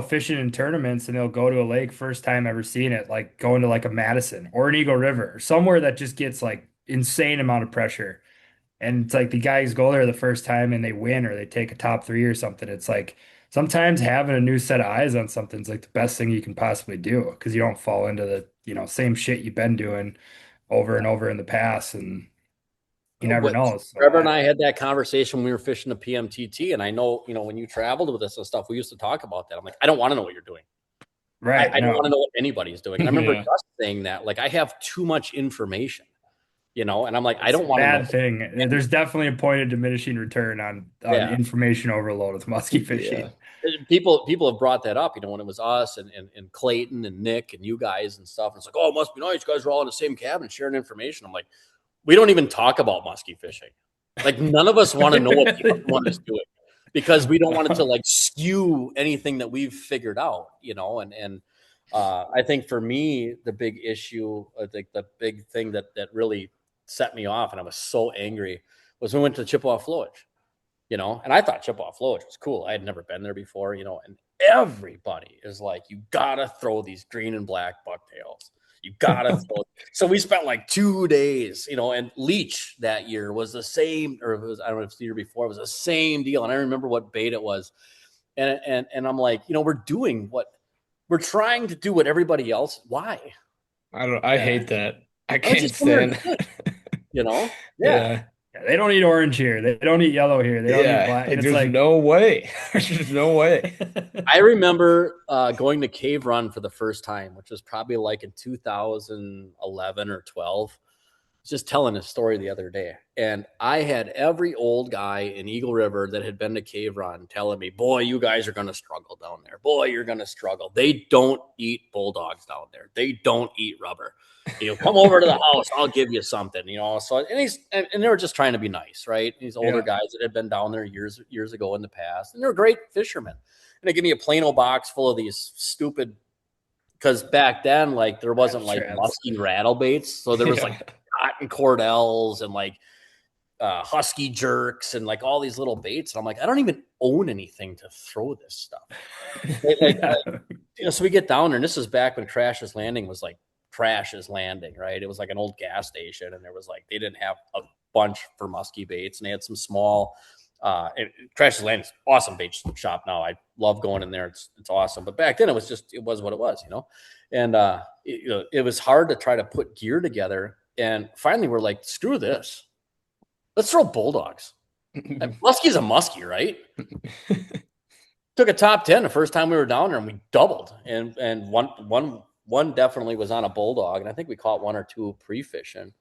fishing in tournaments and they'll go to a lake first time ever seeing it, like going to like a Madison or an Eagle River or somewhere that just gets like insane amount of pressure. And it's like the guys go there the first time and they win or they take a top three or something. It's like sometimes having a new set of eyes on something's like the best thing you can possibly do because you don't fall into the, same shit you've been doing over and over in the past and you never But know. So Trevor and I had that conversation when we were fishing the PMTT, and I know, when you traveled with us and stuff, we used to talk about that. I'm like, I don't want to know what you're doing. right. I don't No. want to know what anybody's doing. And I remember Yeah. just saying that, like, I have too much information, and I'm like, I It's don't a want to know. bad thing. There's definitely a point of diminishing return on Yeah. information overload with musky fishing. People have brought that up, when it was us and Clayton and Nick and you guys and stuff. And it's like, oh, it must be nice. You guys are all in the same cabin sharing information. I'm like, we don't even talk about musky fishing. Like none of us want to know what the other one is doing because we don't want it to like skew anything that we've figured out, and I think for me, the big issue, I think the big thing that really set me off and I was so angry was we went to Chippewa Flowage. And I thought Chippewa Flowage was cool. I had never been there before, and everybody is like, you gotta throw these green and black bucktails. You gotta throw it. So we spent like 2 days, and Leech that year was the same, or it was, I don't know if it's the year before, it was the same deal. And I remember what bait it was. And I'm like, we're trying to do what everybody else. Why? I hate that. I Why don't you can't swim there stand and fish? Yeah. Yeah. Yeah, they don't eat orange here. They don't eat yellow here. They don't eat black. Like, And there's it's like, no way. There's just no way. I remember going to Cave Run for the first time, which was probably like in 2011 or 12. Just telling a story the other day, and I had every old guy in Eagle River that had been to Cave Run telling me, boy, you guys are going to struggle down there. Boy, you're going to struggle. They don't eat bulldogs down there. They don't eat rubber. Come over to the house. I'll give you something, So, and they were just trying to be nice, right? These older guys that had been down there years ago in the past, and they were great fishermen. And they give me a Plano box full of these stupid, because back then, like, there wasn't like musky rattle baits. So there was like cotton cordels and like husky jerks and like all these little baits. And I'm like, I don't even own anything to throw this stuff. So we get down there, and this is back when Crash's Landing was like Crash's Landing, right? It was like an old gas station, and there was like, they didn't have a bunch for musky baits, and they had some small Crash's Landing, awesome bait shop now. I love going in there. It's awesome. But back then it was what it was, and it was hard to try to put gear together. And finally we're like, screw this. Let's throw bulldogs. Muskie's a muskie, right? Took a top 10 the first time we were down there, and we doubled. And one definitely was on a bulldog, and I think we caught 1 or 2 pre-fishing.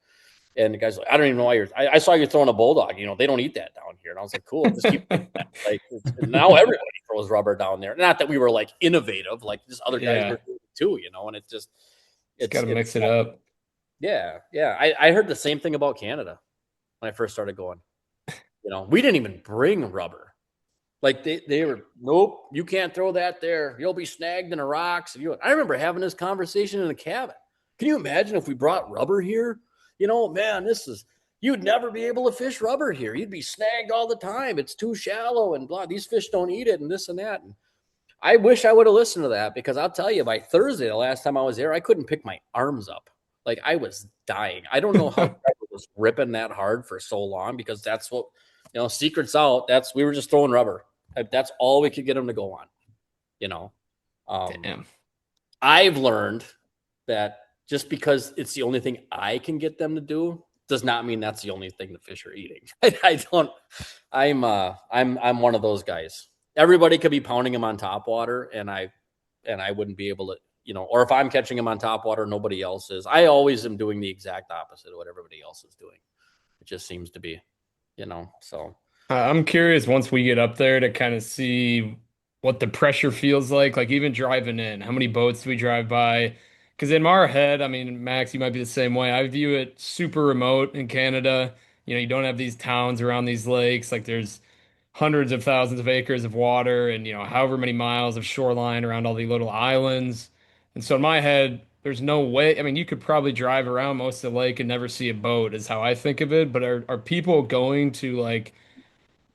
And the guy's like, I don't even know why I saw you throwing a bulldog. They don't eat that down here. And I was like, cool. Just keep doing that. Like, now everybody throws rubber down there. Not that we were like innovative, like just other guys were doing it too, and it's got to mix it up. Yeah. I heard the same thing about Canada when I first started going. We didn't even bring rubber. Like they were, nope, you can't throw that there. You'll be snagged in the rocks. I remember having this conversation in a cabin. Can you imagine if we brought rubber here? Man, you'd never be able to fish rubber here. You'd be snagged all the time. It's too shallow and blah. These fish don't eat it and this and that. And I wish I would have listened to that, because I'll tell you, by Thursday, the last time I was there, I couldn't pick my arms up. Like, I was dying. I don't know how I was ripping that hard for so long, because that's what, secret's out. We were just throwing rubber. That's all we could get them to go on, Damn. I've learned that just because it's the only thing I can get them to do does not mean that's the only thing the fish are eating. I'm one of those guys. Everybody could be pounding them on top water, and I wouldn't be able to, or if I'm catching them on top water, nobody else is. I always am doing the exact opposite of what everybody else is doing. It just seems to be, so. I'm curious, once we get up there, to kind of see what the pressure feels like even driving in. How many boats do we drive by? Because in our head, I mean, Max, you might be the same way. I view it super remote in Canada. You don't have these towns around these lakes. Like, there's hundreds of thousands of acres of water, and however many miles of shoreline around all the little islands. And so in my head, there's no way. I mean, you could probably drive around most of the lake and never see a boat, is how I think of it. But are people going to like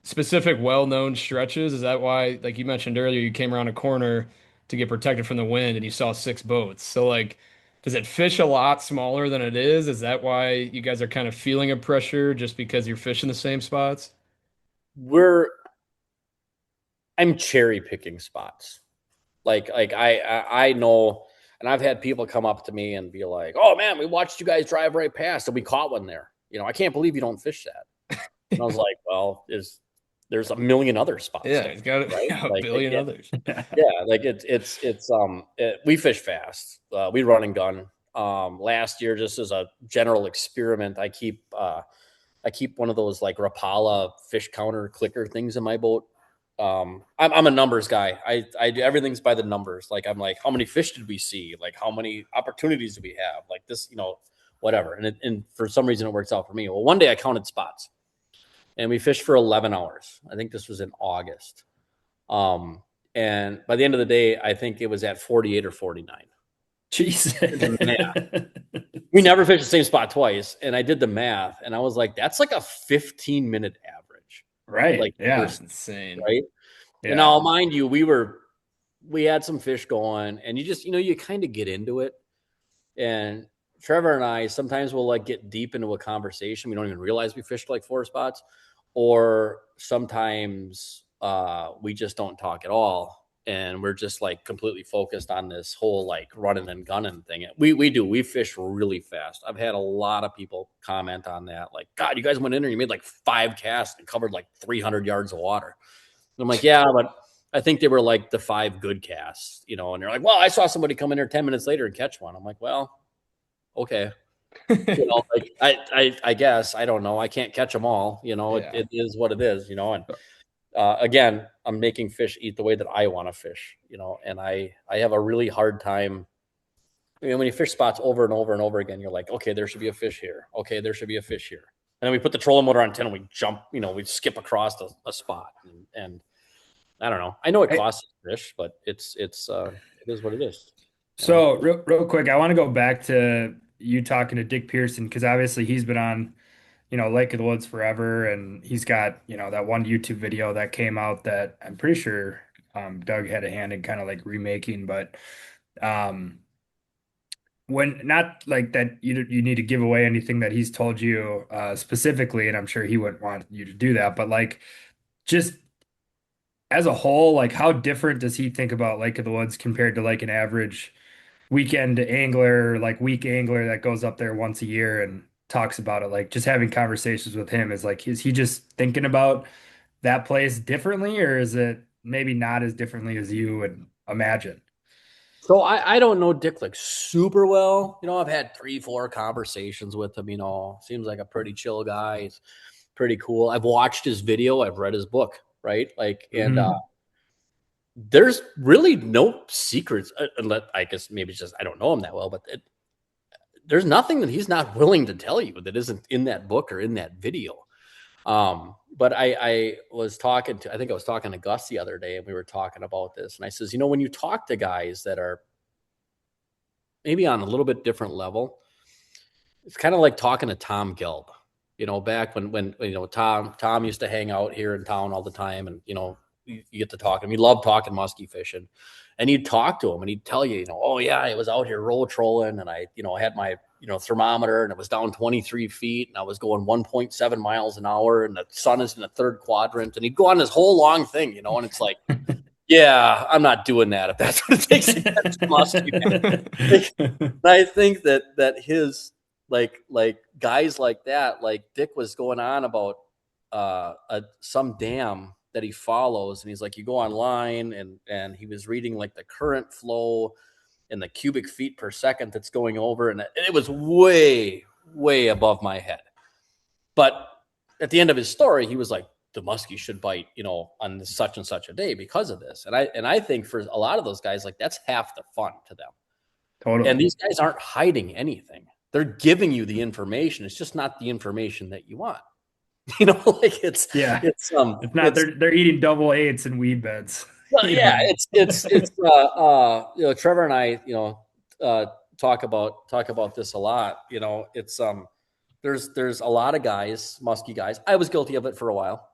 specific well-known stretches? Is that why, like you mentioned earlier, you came around a corner to get protected from the wind and you saw 6 boats? So like, does it fish a lot smaller than it is? Is that why you guys are kind of feeling a pressure, just because you're fishing the same spots? I'm cherry picking spots. Like I know, and I've had people come up to me and be like, "Oh man, we watched you guys drive right past and we caught one there. I can't believe you don't fish that." And I was like, "Well, there's a million other spots." Yeah, there, it's got right? a billion others. Yeah, like we fish fast. We run and gun. Last year, just as a general experiment, I keep one of those like Rapala fish counter clicker things in my boat. I'm a numbers guy. I do everything's by the numbers. Like, I'm like, how many fish did we see? Like, how many opportunities do we have? Like this, whatever. And for some reason it works out for me. Well, one day I counted spots, and we fished for 11 hours. I think this was in August. And by the end of the day, I think it was at 48 or 49. Jesus. We never fished the same spot twice. And I did the math, and I was like, that's like a 15-minute average. Right. Like, yeah. That's insane. Right. Yeah. And now, mind you, we had some fish going, and you just, you kind of get into it. And Trevor and I sometimes will like get deep into a conversation. We don't even realize we fished like 4 spots, or sometimes we just don't talk at all. And we're just like completely focused on this whole like running and gunning thing. We fish really fast. I've had a lot of people comment on that. Like, God, you guys went in there, you made like 5 casts and covered like 300 yards of water. And I'm like, yeah, but I think they were like the 5 good casts, you know, and they're like, well, I saw somebody come in there 10 minutes later and catch one. I'm like, well, okay. You know, like I guess, I don't know. I can't catch them all, you know, Yeah. it is what it is, you know, and again, I'm making fish eat the way that I want to fish, you know, and I have a really hard time. You know, when you fish spots over and over and over again, you're like, okay, there should be a fish here. Okay, there should be a fish here. And then we put the trolling motor on 10 and we jump, you know, we skip across a spot. And I don't know. I know it costs fish, but it is what it is. So real quick, I want to go back to you talking to Dick Pearson, because obviously he's been on, Lake of the Woods forever, and he's got, that one YouTube video that came out that I'm pretty sure Doug had a hand in kind of like remaking, but um, when not like that, you need to give away anything that he's told you specifically, and I'm sure he wouldn't want you to do that, but like just as a whole, like how different does he think about Lake of the Woods compared to like an average weekend angler, like week angler that goes up there once a year and talks about it? Like just having conversations with him is he just thinking about that place differently, or is it maybe not as differently as you would imagine? So I don't know Dick like super well. You know, I've had 3-4 conversations with him, you know, seems like a pretty chill guy. He's pretty cool. I've watched his video. I've read his book, right? Like, and there's really no secrets. Unless, I guess maybe it's just I don't know him that well, but there's nothing that he's not willing to tell you that isn't in that book or in that video. But I was talking to, I think I was talking to Gus the other day, and we were talking about this. And I says, you know, when you talk to guys that are maybe on a little bit different level, it's kind of like talking to Tom Gelb, you know, back when, you know, Tom used to hang out here in town all the time. And, you know, you get to talk to him. He loved talking musky fishing, and you'd talk to him and he'd tell you, you know, oh yeah, I was out here roll trolling, and I, you know, had my, you know, thermometer, and it was down 23 feet, and I was going 1.7 miles an hour, and the sun is in the 3rd quadrant. And he'd go on this whole long thing, you know, and it's like, yeah, I'm not doing that if that's what it takes to catch musky. I think that his like guys like that, like Dick was going on about some dam that he follows, and he's like, you go online, and he was reading like the current flow and the cubic feet per second that's going over, and it was way above my head. But at the end of his story, he was like, the muskie should bite, you know, on such and such a day because of this. And I think for a lot of those guys, like that's half the fun to them. Totally. And these guys aren't hiding anything. They're giving you the information. It's just not the information that you want. You know, like it's not, they're eating double eights and weed beds. Well, yeah, it's you know, Trevor and I, you know, talk about this a lot. You know, it's there's a lot of guys, musky guys. I was guilty of it for a while.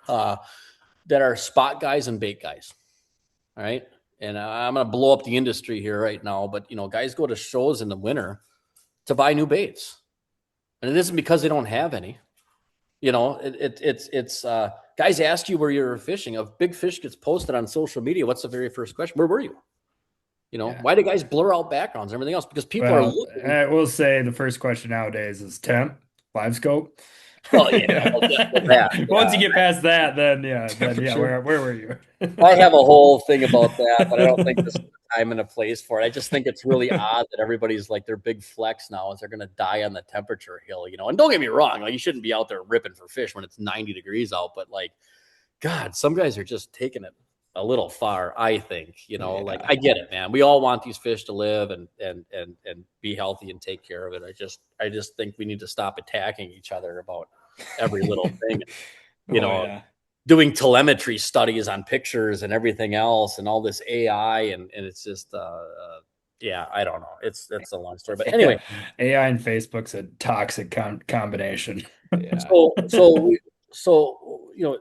That are spot guys and bait guys. All right. And I'm going to blow up the industry here right now, but you know, guys go to shows in the winter to buy new baits, and it isn't because they don't have any. You know, it's guys ask you where you're fishing. A big fish gets posted on social media. What's the very first question? Where were you? You know, why do guys blur out backgrounds and everything else? Because people are looking. I will say the first question nowadays is temp, live scope. Well, yeah. Once you get past that, then where were you? I have a whole thing about that, but I don't think this is the time and a place for it. I just think it's really odd that everybody's like their big flex now is they're going to die on the temperature hill, you know. And don't get me wrong, like you shouldn't be out there ripping for fish when it's 90 degrees out, but like, God, some guys are just taking it a little far. I think, you know, like I get it, man. We all want these fish to live and be healthy and take care of it. I just think we need to stop attacking each other about every little thing, you know. Doing telemetry studies on pictures and everything else and all this AI and it's just I don't know. It's a long story, but anyway, AI and Facebook's a toxic combination. So you know,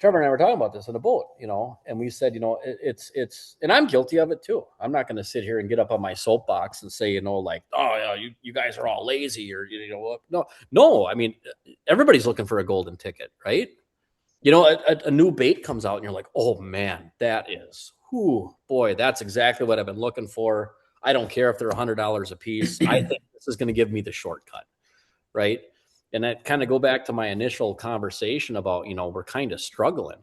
Trevor and I were talking about this in the boat, and we said, it's, and I'm guilty of it too. I'm not going to sit here and get up on my soapbox and say, like, oh yeah, you guys are all lazy or, what? No. I mean, everybody's looking for a golden ticket, right? A new bait comes out and you're like, oh man, boy, that's exactly what I've been looking for. I don't care if they're $100 a piece. I think this is going to give me the shortcut, right? And that kind of go back to my initial conversation about, we're kind of struggling,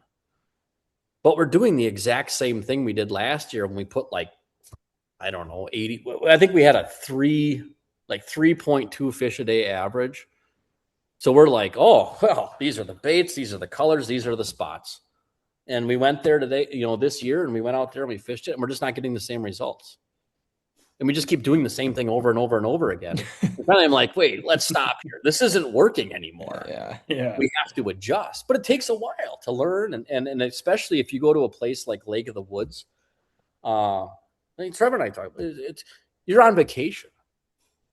but we're doing the exact same thing we did last year when we put I don't know, 80. I think we had a 3.2 fish a day average. So we're like, oh, well, these are the baits, these are the colors, these are the spots. And we went there today, this year, and we went out there and we fished it, and we're just not getting the same results. And we just keep doing the same thing over and over and over again. Finally, I'm like, wait, let's stop here. This isn't working anymore. Yeah. We have to adjust, but it takes a while to learn. And especially if you go to a place like Lake of the Woods, Trevor and I talk, you're on vacation.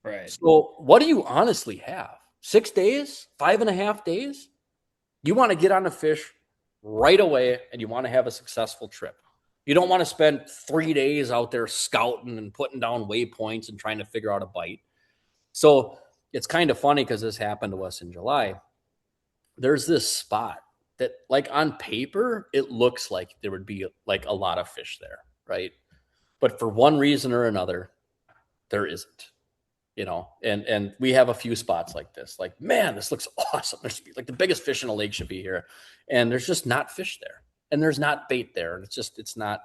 Right. So what do you honestly have? 6 days, 5.5 days? You want to get on a fish right away and you want to have a successful trip. You don't want to spend 3 days out there scouting and putting down waypoints and trying to figure out a bite. So it's kind of funny because this happened to us in July. There's this spot that, like, on paper, it looks like there would be like a lot of fish there, right? But for one reason or another, there isn't. And we have a few spots like this. Like, man, this looks awesome. There's like the biggest fish in a lake should be here, and there's just not fish there. And there's not bait there. And it's not.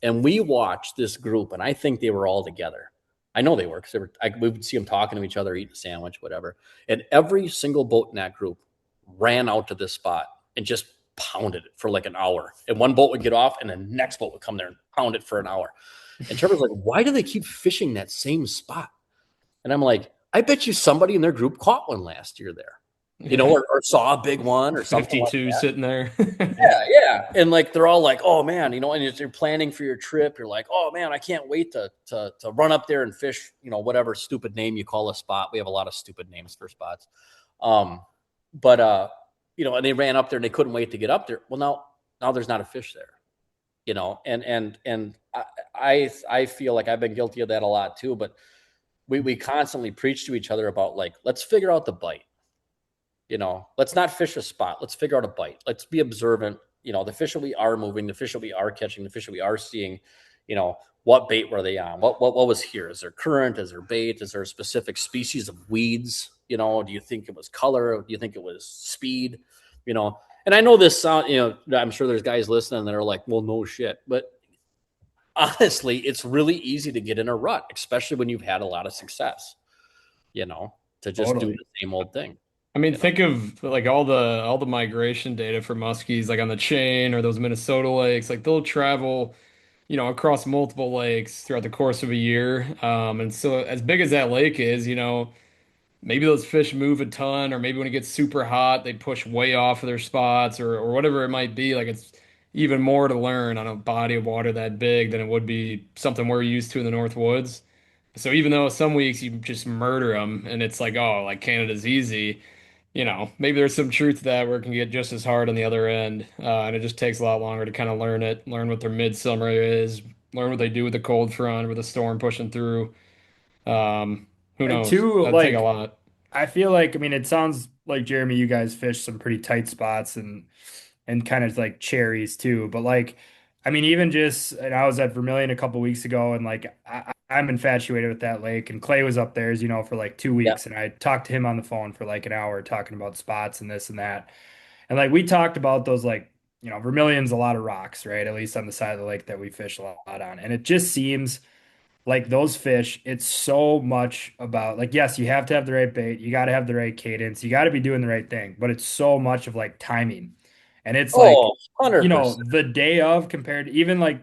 And we watched this group, and I think they were all together. I know they were because we would see them talking to each other, eating a sandwich, whatever. And every single boat in that group ran out to this spot and just pounded it for like an hour. And one boat would get off, and the next boat would come there and pound it for an hour. And Trevor's like, why do they keep fishing that same spot? And I'm like, I bet you somebody in their group caught one last year there. Or saw a big one or something 52 like that. sitting there. Yeah. And like, they're all like, oh man, and you're planning for your trip. You're like, oh man, I can't wait to run up there and fish, whatever stupid name you call a spot. We have a lot of stupid names for spots. And they ran up there and they couldn't wait to get up there. Well, now there's not a fish there, and I feel like I've been guilty of that a lot too, but we constantly preach to each other about, like, let's figure out the bite. Let's not fish a spot. Let's figure out a bite. Let's be observant. The fish that we are moving, the fish that we are catching, the fish that we are seeing, what bait were they on? What was here? Is there current? Is there bait? Is there a specific species of weeds? Do you think it was color? Do you think it was speed? And I know this sound, I'm sure there's guys listening that are like, well, no shit. But honestly, it's really easy to get in a rut, especially when you've had a lot of success, to just do the same old thing. I mean, think of like all the migration data for muskies, like on the chain or those Minnesota lakes. Like, they'll travel, across multiple lakes throughout the course of a year. And so as big as that lake is, maybe those fish move a ton, or maybe when it gets super hot, they push way off of their spots, or whatever it might be. Like, it's even more to learn on a body of water that big than it would be something we're used to in the North Woods. So even though some weeks you just murder them and it's like, oh, like Canada's easy, maybe there's some truth to that where it can get just as hard on the other end. And it just takes a lot longer to kind of learn what their midsummer is, learn what they do with the cold front, with the storm pushing through. Who knows? That'd take a lot. I feel like, I mean, it sounds like, Jeremy, you guys fish some pretty tight spots and kind of like cherries too. But like, I mean, even just, and I was at Vermilion a couple weeks ago, and like, I'm infatuated with that lake. And Clay was up there, as you know, for like 2 weeks, and I talked to him on the phone for like an hour talking about spots and this and that. And like, we talked about those, like, Vermilion's a lot of rocks, right? At least on the side of the lake that we fish a lot on. And it just seems like those fish, it's so much about, like, yes, you have to have the right bait, you got to have the right cadence, you got to be doing the right thing, but it's so much of like timing. And it's like, 100%. the day of compared to even like,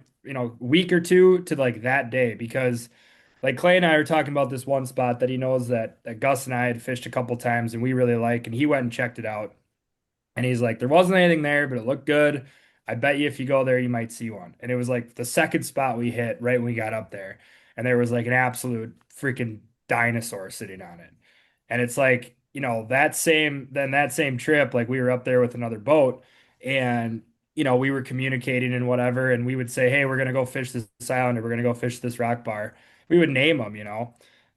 week or two to like that day, because like Clay and I were talking about this one spot that he knows that Gus and I had fished a couple times and we really like, and he went and checked it out. And he's like, there wasn't anything there, but it looked good. I bet you if you go there, you might see one. And it was like the second spot we hit right when we got up there. And there was like an absolute freaking dinosaur sitting on it. And it's like, that same trip, like we were up there with another boat. and we were communicating and whatever, and we would say, hey, we're gonna go fish this island, or we're gonna go fish this rock bar. We would name them,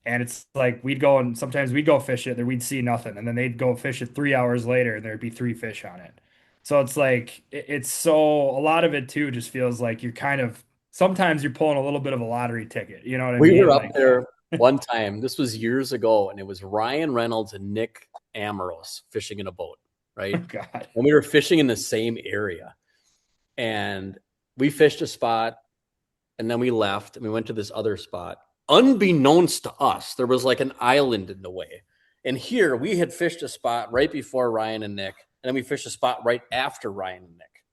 and it's like we'd go, and sometimes we'd go fish it, and we'd see nothing, and then they'd go fish it 3 hours later, and there'd be 3 fish on it. So it's like it's so a lot of it too just feels like you're kind of sometimes you're pulling a little bit of a lottery ticket. You know what I We mean? were up Like, there one time. This was years ago, and it was Ryan Reynolds and Nick Amoros fishing in a boat, right? oh God. And we were fishing in the same area. And we fished a spot, and then we left, and we went to this other spot. Unbeknownst to us, there was like an island in the way. And here we had fished a spot right before Ryan and Nick, and then we fished a spot right after Ryan and Nick.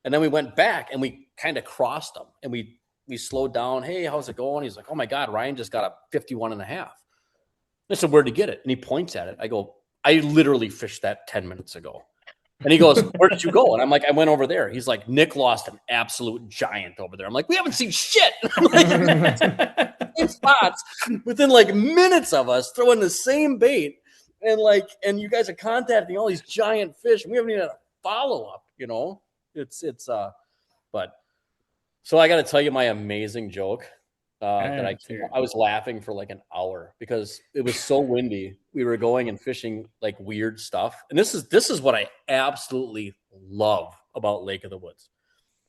And then we went back and we kind of crossed them, and we slowed down. Hey, how's it going? He's like, oh my God, Ryan just got a 51.5. I said, where'd he get it? And he points at it. I go, I literally fished that 10 minutes ago. And he goes, where did you go? And I'm like, I went over there. He's like, Nick lost an absolute giant over there. I'm like, we haven't seen shit. I'm like, same spots within like minutes of us throwing the same bait. And you guys are contacting all these giant fish. We haven't even had a follow-up, but so I got to tell you my amazing joke. I was laughing for like an hour because it was so windy. We were going and fishing like weird stuff. And this is what I absolutely love about Lake of the Woods.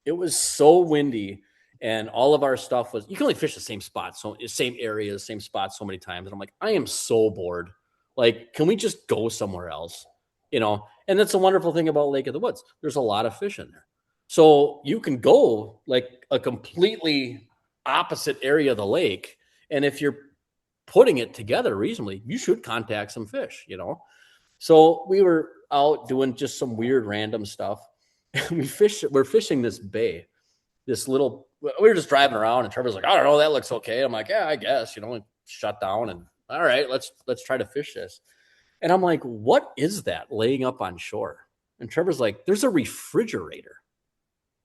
It was so windy, and all of our stuff was, you can only fish the same spot, so same areas, same spots so many times. And I'm like, I am so bored. Like, can we just go somewhere else? And that's a wonderful thing about Lake of the Woods. There's a lot of fish in there. So you can go like a completely opposite area of the lake, and if you're putting it together reasonably, you should contact some fish. So we were out doing just some weird random stuff. We're fishing this bay, we were just driving around, and Trevor's like, I don't know, that looks okay. I'm like, yeah, I guess, shut down, and all right, let's try to fish this. And I'm like, what is that laying up on shore? And Trevor's like, there's a refrigerator.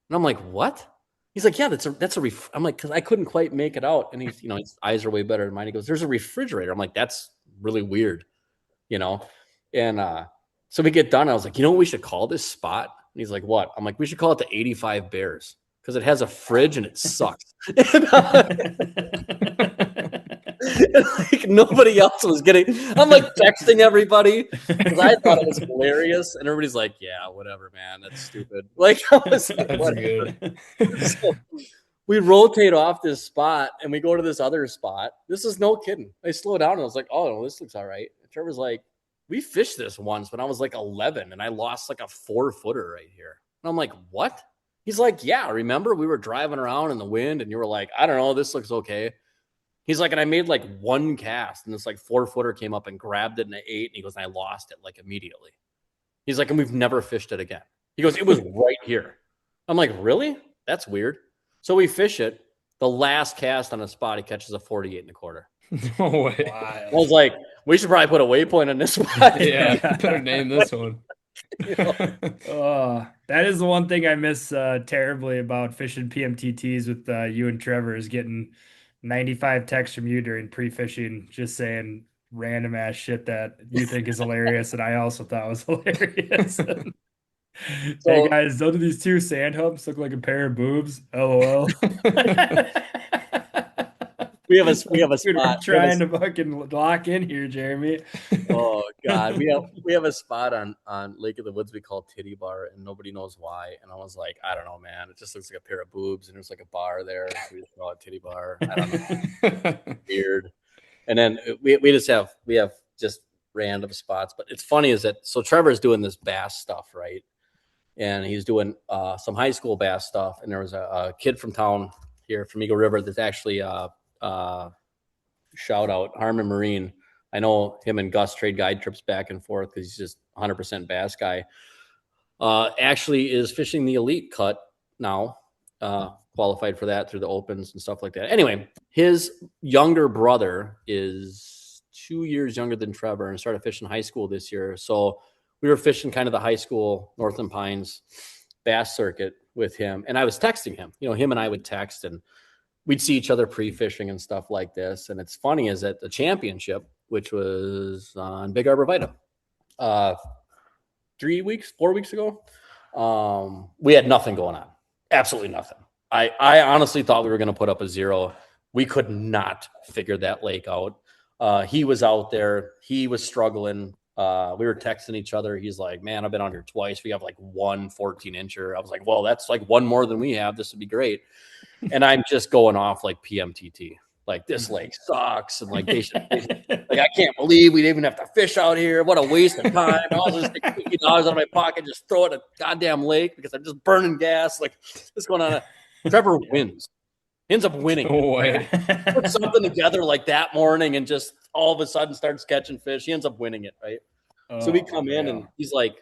And I'm like, what? He's like, yeah, that's a I'm like, because I couldn't quite make it out. And he's, his eyes are way better than mine. He goes, there's a refrigerator. I'm like, that's really weird, And so we get done. I was like, what we should call this spot? And he's like, what? I'm like, we should call it the 85 Bears because it has a fridge and it sucks. And like nobody else was getting. I'm like texting everybody because I thought it was hilarious, and everybody's like, "Yeah, whatever, man, that's stupid." Like, I was like, That's good. So we rotate off this spot, and we go to this other spot. This is no kidding. I slow down, and I was like, "Oh, no, this looks all right." And Trevor's like, "We fished this once when I was like 11, and I lost like a 4-footer right here." And I'm like, "What?" He's like, "Yeah, remember we were driving around in the wind, and you were like, I don't know, this looks okay." He's like, and I made like one cast, and this like 4-footer came up and grabbed it, and I ate. And he goes, and I lost it like immediately. He's like, and we've never fished it again. He goes, it was right here. I'm like, really? That's weird. So we fish it. The last cast on a spot, he catches a 48.25. No way. Wow. I was like, we should probably put a waypoint on this spot. Yeah, better name this one. That is the one thing I miss terribly about fishing PMTTs with you and Trevor is getting 95 texts from you during pre-fishing just saying random ass shit that you think is hilarious and I also thought was hilarious. Hey guys, don't these two sand humps look like a pair of boobs? LOL. We have a spot. We're trying to fucking lock in here, Jeremy. Oh God, we have a spot on Lake of the Woods we call Titty Bar, and nobody knows why. And I was like, I don't know, man. It just looks like a pair of boobs, and there's like a bar there. So we just call it Titty Bar. I don't know. Weird. And then we have just random spots. But it's funny is that so Trevor's doing this bass stuff, right? And he's doing some high school bass stuff. And there was a kid from town here from Eagle River that's actually shout out Harmon Marine. I know him and Gus trade guide trips back and forth because he's just 100% bass guy. Actually is fishing the elite cut now, qualified for that through the opens and stuff like that. Anyway, his younger brother is 2 years younger than Trevor and started fishing high school this year. So we were fishing kind of the high school Northland Pines bass circuit with him. And I was texting him, him and I would text and we'd see each other pre-fishing and stuff like this. And it's funny is that the championship, which was on Big Arbor Vita, 4 weeks ago, We had nothing going on. Absolutely nothing. I honestly thought we were going to put up a 0. We could not figure that lake out. He was out there. He was struggling. We were texting each other. He's like, man, I've been on here twice. We have like 1 14-incher. I was like, well, that's like one more than we have. This would be great. And I'm just going off like PMTT. Like, this lake sucks. And like, they should, like, I can't believe we didn't even have to fish out here. What a waste of time. I'll just take $50 out of my pocket, just throw it at a goddamn lake because I'm just burning gas. Like, what's going on? Trevor wins. Ends up winning. Oh, wait. Put something together like that morning and just all of a sudden starts catching fish. He ends up winning it, right? So we come in and he's like,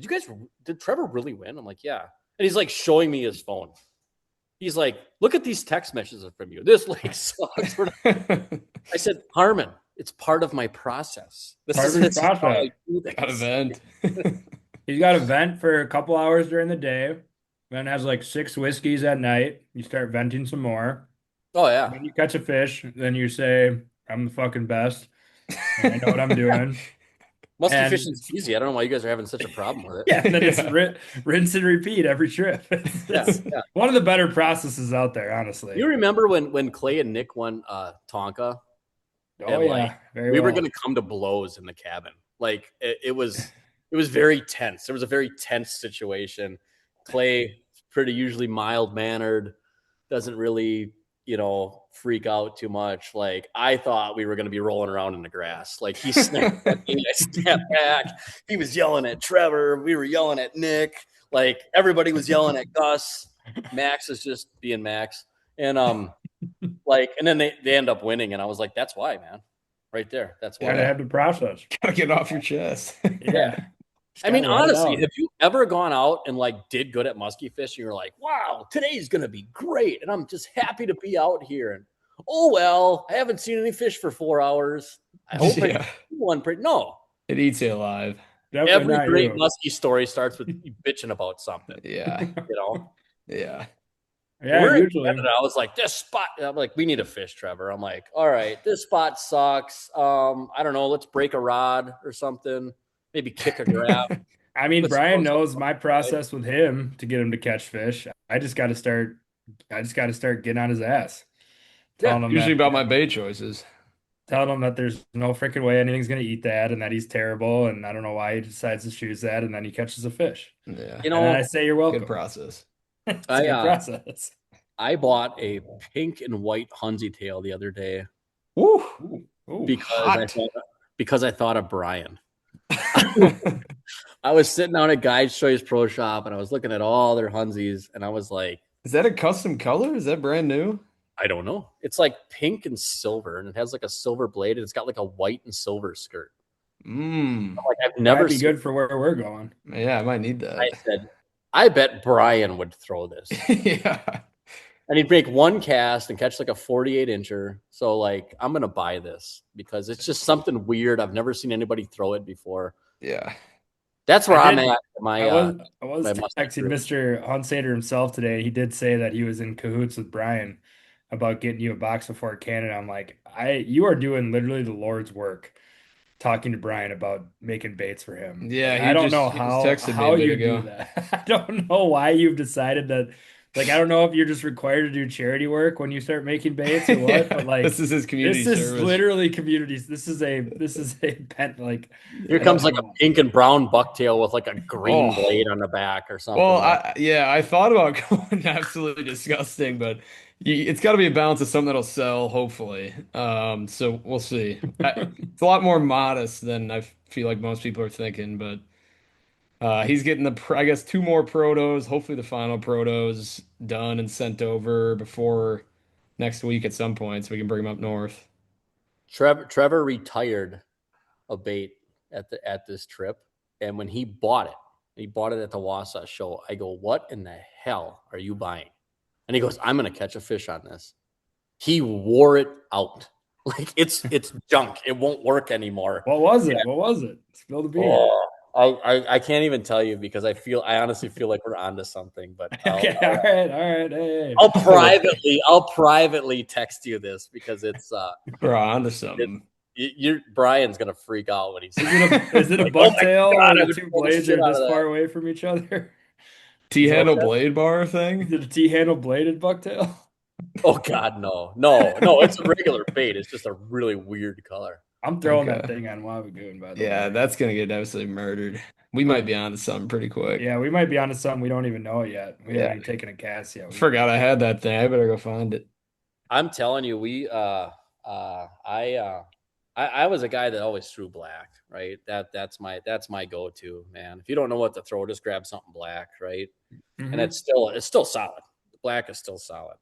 did Trevor really win? I'm like, yeah. And he's like showing me his phone. He's like, look at these text messages from you. This lake sucks. I said, Harmon, it's part of my process. This is how I do things. Got a vent. He's got a vent for a couple hours during the day. Then has like 6 whiskeys at night. You start venting some more. Oh, yeah. When you catch a fish, then you say, I'm the fucking best. And I know what I'm doing. Musky fishing's easy. I don't know why you guys are having such a problem with it. Yeah, and then it's rinse and repeat every trip. It's one of the better processes out there, honestly. You remember when Clay and Nick won Tonka? Oh, yeah. We were going to come to blows in the cabin. Like, it was very tense. There was a very tense situation. Clay, pretty usually mild-mannered, doesn't really, freak out too much. Like, I thought we were going to be rolling around in the grass. Like, he snapped at me, I snapped back. He was yelling at Trevor. We were yelling at Nick. Like, everybody was yelling at Gus. Max is just being Max. And, and then they end up winning. And I was like, that's why, man. Right there. That's why. Gotta have the process. Gotta get it off your chest. Yeah. I mean, honestly, have you ever gone out and like did good at musky fish? And you're like, wow, today's going to be great. And I'm just happy to be out here. And oh, well, I haven't seen any fish for 4 hours. I hope I see one. No. It eats you alive. Definitely every great musky story starts with you bitching about something. Yeah. Yeah. Yeah, usually. I was like, this spot. I'm like, we need a fish, Trevor. I'm like, all right, this spot sucks. I don't know. Let's break a rod or something. Maybe kick a grab. I mean, Brian knows my process with him to get him to catch fish. I just got to start getting on his ass. Usually about my bait choices. Telling him that there's no freaking way anything's going to eat that and that he's terrible. And I don't know why he decides to choose that. And then he catches a fish. Yeah. And I say, you're welcome. Good process. It's a good process. I bought a pink and white Hunzy tail the other day. Ooh, because I thought of Brian. I was sitting down at Guide's Choice Pro Shop and I was looking at all their Hunzies and I was like, is that a custom color? Is that brand new? I don't know. It's like pink and silver and it has like a silver blade and it's got like a white and silver skirt. Like I've never seen good for where we're going. Yeah, I might need that. I said, I bet Brian would throw this. Yeah. And he'd make one cast and catch like a 48-incher. So like, I'm going to buy this because it's just something weird. I've never seen anybody throw it before. Yeah. That's where I'm at. I was texting Mr. Hunsader himself today. He did say that he was in cahoots with Brian about getting you a box of Fort Canada. I'm like, you are doing literally the Lord's work talking to Brian about making baits for him. Yeah. I don't know how you do that. I don't know why you've decided that. Like, I don't know if you're just required to do charity work when you start making baits or what, but like this is his community service. This is literally communities. This is a pen, like here comes like a pink and brown bucktail with like a green blade on the back or something. Well, I thought about going absolutely disgusting, but it's got to be a balance of something that'll sell, hopefully. So we'll see. It's a lot more modest than I feel like most people are thinking, but he's getting I guess 2 more protos. Hopefully the final protos done and sent over before next week at some point so we can bring him up north. Trevor retired a bait at this trip. And when he bought it at the Wausau show. I go, what in the hell are you buying? And he goes, I'm going to catch a fish on this. He wore it out. Like it's junk. It won't work anymore. What was it? What was it? Spill the beans. Oh, I can't even tell you because I honestly feel like we're onto something. But okay, all right. Hey. I'll privately text you this because it's we're onto something. Brian's gonna freak out when he sees Is it a like, oh my bucktail God, where I the would two pull the blades shit are out this of far that. away from each other? T-handle that? blade bar Is thing. it a T-handle bladed bucktail? Oh God, no, it's a regular bait. It's just a really weird color. I'm throwing that Okay. thing on Wabagoon, by the Yeah, way. that's gonna get absolutely murdered. We might be on to something pretty quick. Yeah, we might be onto something we don't even know it yet. We haven't Yeah. even taken a cast yet. Forgot I had that thing. I better go find it. I'm telling you, I was a guy that always threw black, right? That's my go-to, man. If you don't know what to throw, just grab something black, right? And Mhm. it's still solid. The black is still solid.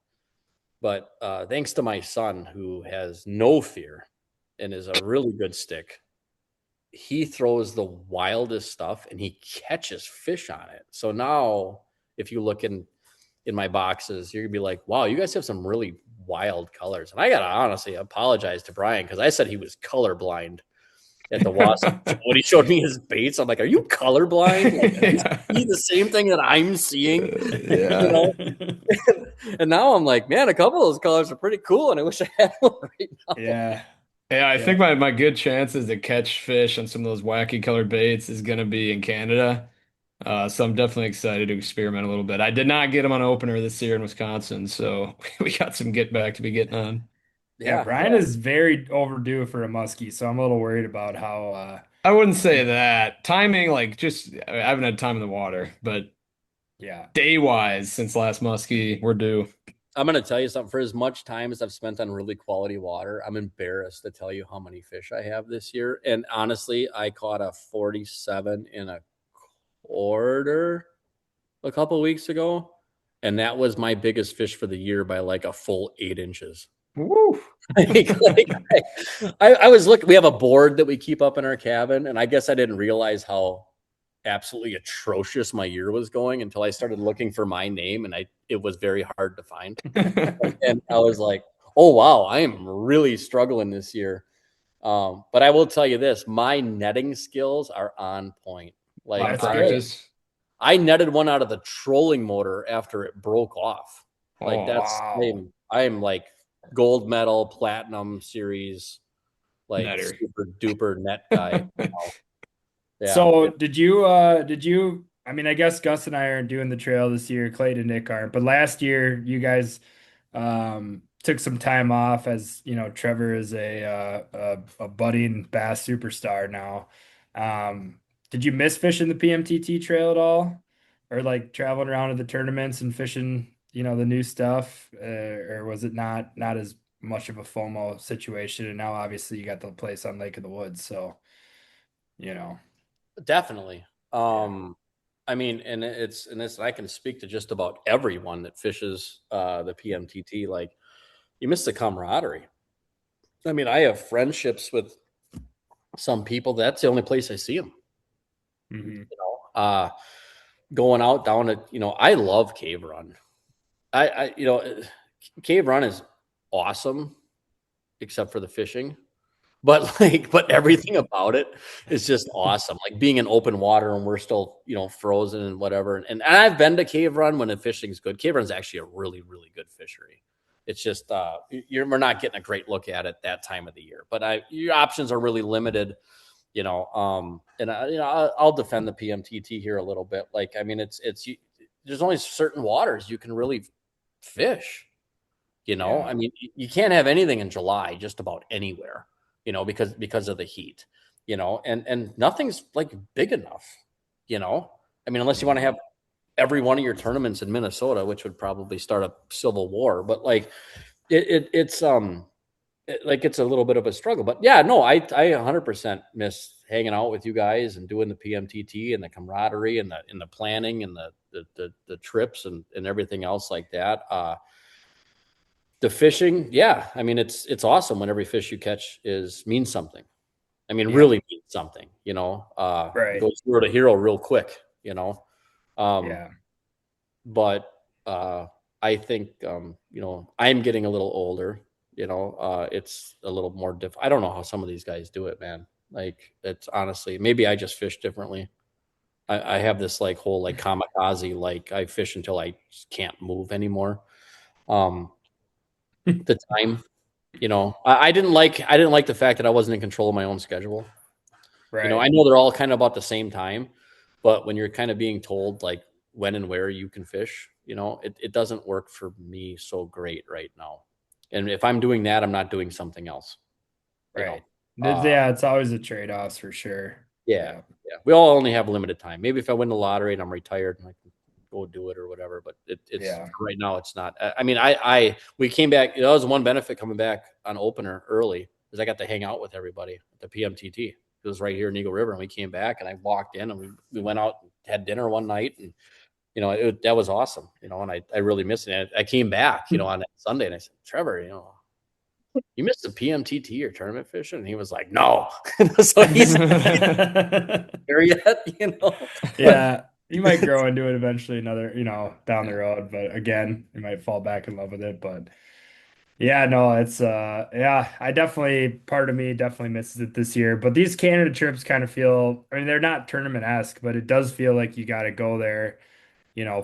But thanks to my son, who has no fear and is a really good stick, he throws the wildest stuff and he catches fish on it. So now, if you look in my boxes, you're gonna be like, wow, you guys have some really wild colors. And I gotta honestly apologize to Brian because I said he was colorblind at the Wasp when he showed me his baits. I'm like, are you colorblind? Like, are you Yeah. seeing the same thing that I'm seeing? Yeah. You know? And now I'm like, man, a couple of those colors are pretty cool, and I wish I had one right now. Yeah. Yeah, I Yeah. think my good chances to catch fish on some of those wacky colored baits is going to be in Canada. So I'm definitely excited to experiment a little bit. I did not get them on opener this year in Wisconsin, so we got some get back to be getting on. Yeah, Yeah, Brian is very overdue for a muskie, so I'm a little worried about how I wouldn't say that. Timing, like just I haven't had time in the water, but yeah. day wise, since last muskie, we're due. I'm gonna tell you something. For as much time as I've spent on really quality water, I'm embarrassed to tell you how many fish I have this year. And honestly, I caught a 47 in a quarter a couple weeks ago, and that was my biggest fish for the year by like a full 8 inches. Woo! I was looking. We have a board that we keep up in our cabin, and I guess I didn't realize how absolutely atrocious my year was going until I started looking for my name, and it was very hard to find. And I was like, oh wow, I am really struggling this year. But I will tell you this: my netting skills are on point. Like On That's good. practice. I netted one out of the trolling motor after it broke off. Like Oh, that's wow. I am like gold medal, platinum series, like netter. super duper net guy. Yeah. So did you I mean, I guess Gus and I aren't doing the trail this year, Clayton and Nick aren't, but last year you guys took some time off as you know, Trevor is a budding bass superstar now. Did you miss fishing the PMTT trail at all? Or like traveling around to the tournaments and fishing, you know, the new stuff? Or was it not as much of a FOMO situation? And now obviously you got the place on Lake of the Woods, so you know. Definitely. I mean, and I can speak to just about everyone that fishes the PMTT. Like, you miss the camaraderie. I mean, I have friendships with some people. That's the only place I see them. Mhm. You know, going out down at I love Cave Run. Cave Run is awesome, except for the fishing. But everything about it is just awesome. Like being in open water and we're still, frozen and whatever. And I've been to Cave Run when the fishing's good. Cave Run's actually a really, really good fishery. It's just we're not getting a great look at it that time of the year. But your options are really limited, and I'll defend the PMTT here a little bit. Like, I mean, there's only certain waters you can really fish. Yeah. I mean, you can't have anything in July just about anywhere. Because of the heat, and nothing's like big enough, I mean, unless you want to have every one of your tournaments in Minnesota, which would probably start a civil war, but like it's it's a little bit of a struggle, but yeah, no, I 100% miss hanging out with you guys and doing the PMTT and the camaraderie and the planning and the trips and everything else like that. The fishing, yeah. I mean, it's awesome when every fish you catch means something. I mean, Yeah. really means something, Right. goes zero to hero real quick, Yeah. But I think, I'm getting a little older, it's a little more I don't know how some of these guys do it, man. Like, it's honestly, maybe I just fish differently. I have this like whole like kamikaze, like I fish until I just can't move anymore. The time, I didn't like the fact that I wasn't in control of my own schedule. Right. I know they're all kind of about the same time, but when you're kind of being told like when and where you can fish, it doesn't work for me so great right now. And if I'm doing that, I'm not doing something else. Right. Yeah, it's always a trade-off for sure. Yeah. We all only have limited time. Maybe if I win the lottery and I'm retired and I can go do it or whatever, but it's right now it's not. I mean, we came back. That was one benefit coming back on opener early is I got to hang out with everybody at the PMTT. It was right here in Eagle River, and we came back and I walked in and we went out and had dinner one night, and that was awesome. And I really missed it. I came back, on that Sunday, and I said, Trevor, you missed the PMTT or tournament fishing? And he was like, no. So he's there yet, Yeah, he might grow into it eventually, down the road. But again, he might fall back in love with it. But yeah, no, it's part of me definitely misses it this year. But these Canada trips kind of feel, I mean, they're not tournament-esque, but it does feel like you got to go there,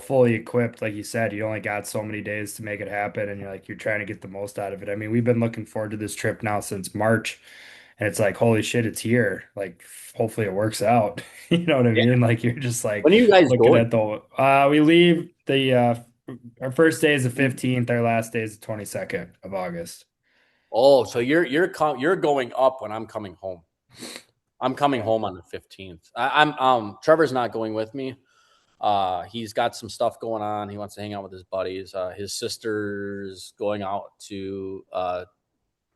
fully equipped. Like you said, you only got so many days to make it happen, and you're trying to get the most out of it. I mean, we've been looking forward to this trip now since March, and it's like, holy shit, it's here. Like, hopefully it works out. You know what I mean? Like, you're just like, when are you guys looking going? at we leave our first day is the 15th, our last day is the 22nd of August. Oh, so you're going up when I'm coming home. I'm coming home on the 15th. Trevor's not going with me. He's got some stuff going on. He wants to hang out with his buddies. His sister's going out to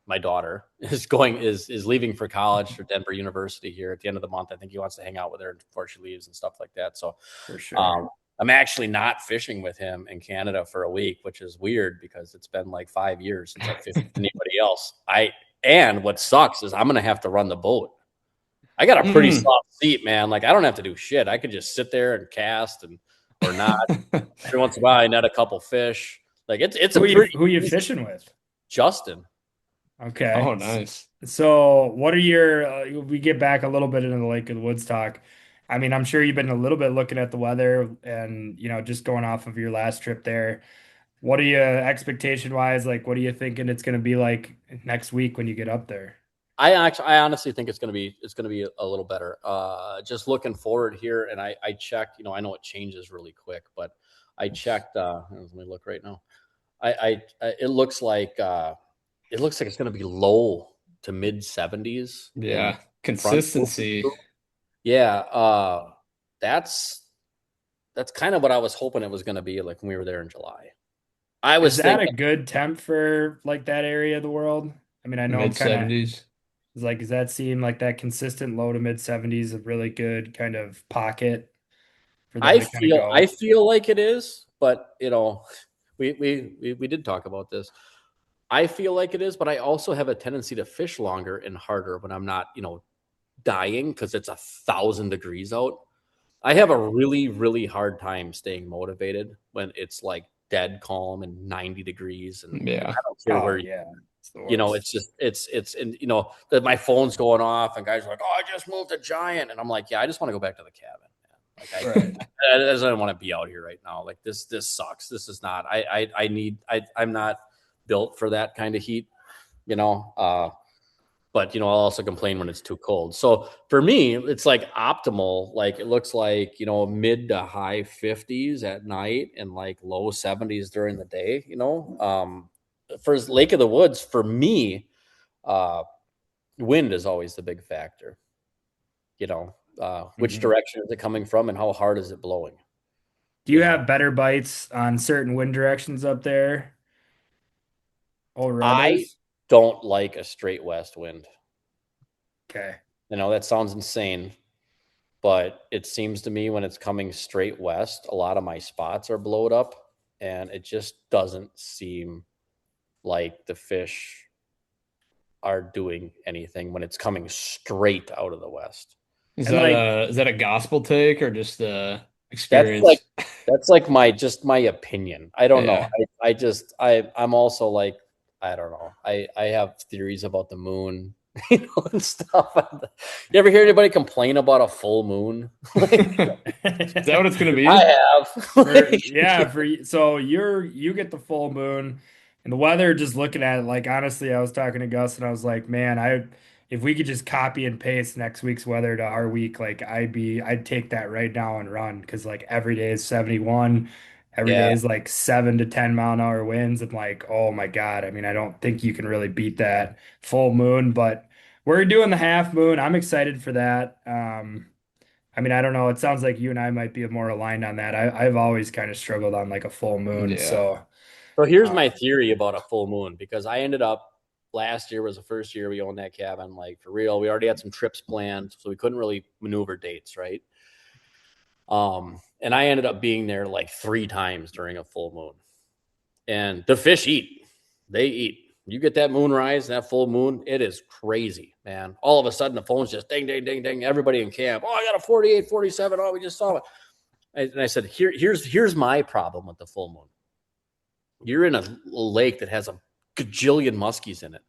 my daughter is leaving for college for Denver University here at the end of the month. I think he wants to hang out with her before she leaves and stuff like that. So for sure. I'm actually not fishing with him in Canada for a week, which is weird because it's been like 5 years since I've fished with anybody else. And what sucks is I'm going to have to run the boat. I got a pretty soft seat, man. Like I don't have to do shit. I could just sit there and cast or not. Every once in a while, I net a couple fish. Like it's who are you fishing with? Justin. Okay. Oh, nice. So what are your, we get back a little bit into the Lake of the Woods talk. I mean, I'm sure you've been a little bit looking at the weather and, just going off of your last trip there. What are you expectation wise? Like, what are you thinking it's going to be like next week when you get up there? I honestly think it's going to be a little better. Just looking forward here. And I checked, I know it changes really quick, but I checked, let me look right now. It looks like it's going to be low to mid 70s. Yeah. Consistency. Yeah. That's kind of what I was hoping it was going to be like when we were there in July. Is that a good temp for like that area of the world? I mean, I know mid 70s. Does that seem like that consistent low to mid 70s a really good kind of pocket for them to kind of go? I feel like it is, but we did talk about this. I feel like it is, but I also have a tendency to fish longer and harder when I'm not, dying because it's 1,000 degrees out. I have a really, really hard time staying motivated when it's like dead calm and 90 degrees. And yeah, I don't care where it's just and that my phone's going off and guys are like, oh, I just moved a giant. And I'm like, yeah, I just want to go back to the cabin. Man. Like I don't want to be out here right now. Like this sucks. This is not, I'm not built for that kind of heat, but I'll also complain when it's too cold. So for me, it's like optimal. Like it looks like, mid to high 50s at night and like low 70s during the day, for Lake of the Woods, for me, wind is always the big factor, which direction is it coming from and how hard is it blowing? Do you have better bites on certain wind directions up there? I don't like a straight west wind. Okay. That sounds insane, but it seems to me when it's coming straight west, a lot of my spots are blowed up and it just doesn't seem like the fish are doing anything when it's coming straight out of the west. Is that a gospel take or just experience? That's like my opinion. I don't know. I'm also like, I don't know. I have theories about the moon, and stuff. You ever hear anybody complain about a full moon? Is that what it's going to be? I have. So you get the full moon, And the weather, just looking at it, like honestly, I was talking to Gus and I was like, man, if we could just copy and paste next week's weather to our week, like I'd take that right now and run because like every day is 71, every day Yeah. is like 7 to 10 mile an hour winds. And like, oh my God, I mean, I don't think you can really beat that full moon, but we're doing the half moon. I'm excited for that. I mean, I don't know. It sounds like you and I might be more aligned on that. I've always kind of struggled on like a full moon, Yeah. so. So here's uh, my theory about a full moon, because I ended up last year was the first year we owned that cabin. Like for real, we already had some trips planned, so we couldn't really maneuver dates, right? And I ended up being there like 3 times during a full moon. And the fish eat. They eat. You get that moonrise, that full moon, it is crazy, man. All of a sudden the phone's just ding, ding, ding, ding. Everybody in camp. Oh, I got a 48, 47. Oh, we just saw it. And I said, here's my problem with the full moon. You're in a lake that has a gajillion muskies in it,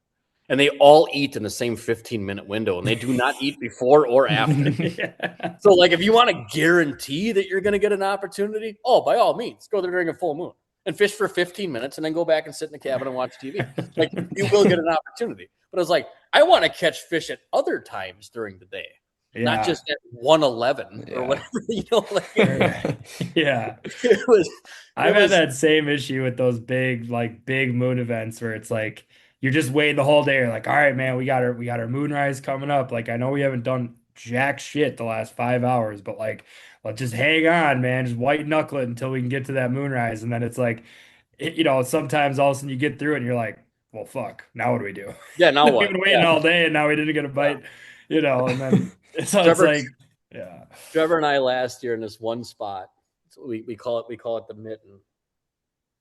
and they all eat in the same 15-minute window, and they do not eat before or after. Yeah. So, like, if you want to guarantee that you're going to get an opportunity, by all means, go there during a full moon and fish for 15 minutes and then go back and sit in the cabin and watch TV. Like, you will get an opportunity. But it's like, I want to catch fish at other times during the day, not just at 111 or whatever, like. Yeah. I've had that same issue with those big moon events where it's like you're just waiting the whole day. You're like, all right, man, we got our moonrise coming up. Like, I know we haven't done jack shit the last 5 hours, but like, let's just hang on, man. Just white knuckle it until we can get to that moonrise. And then it's like, sometimes all of a sudden you get through it and you're like, well, fuck, now what do we do? Yeah, now what? We've been waiting all day and now we didn't get a bite, and then so it's like, yeah. Trevor and I last year in this one spot, we call it the mitten.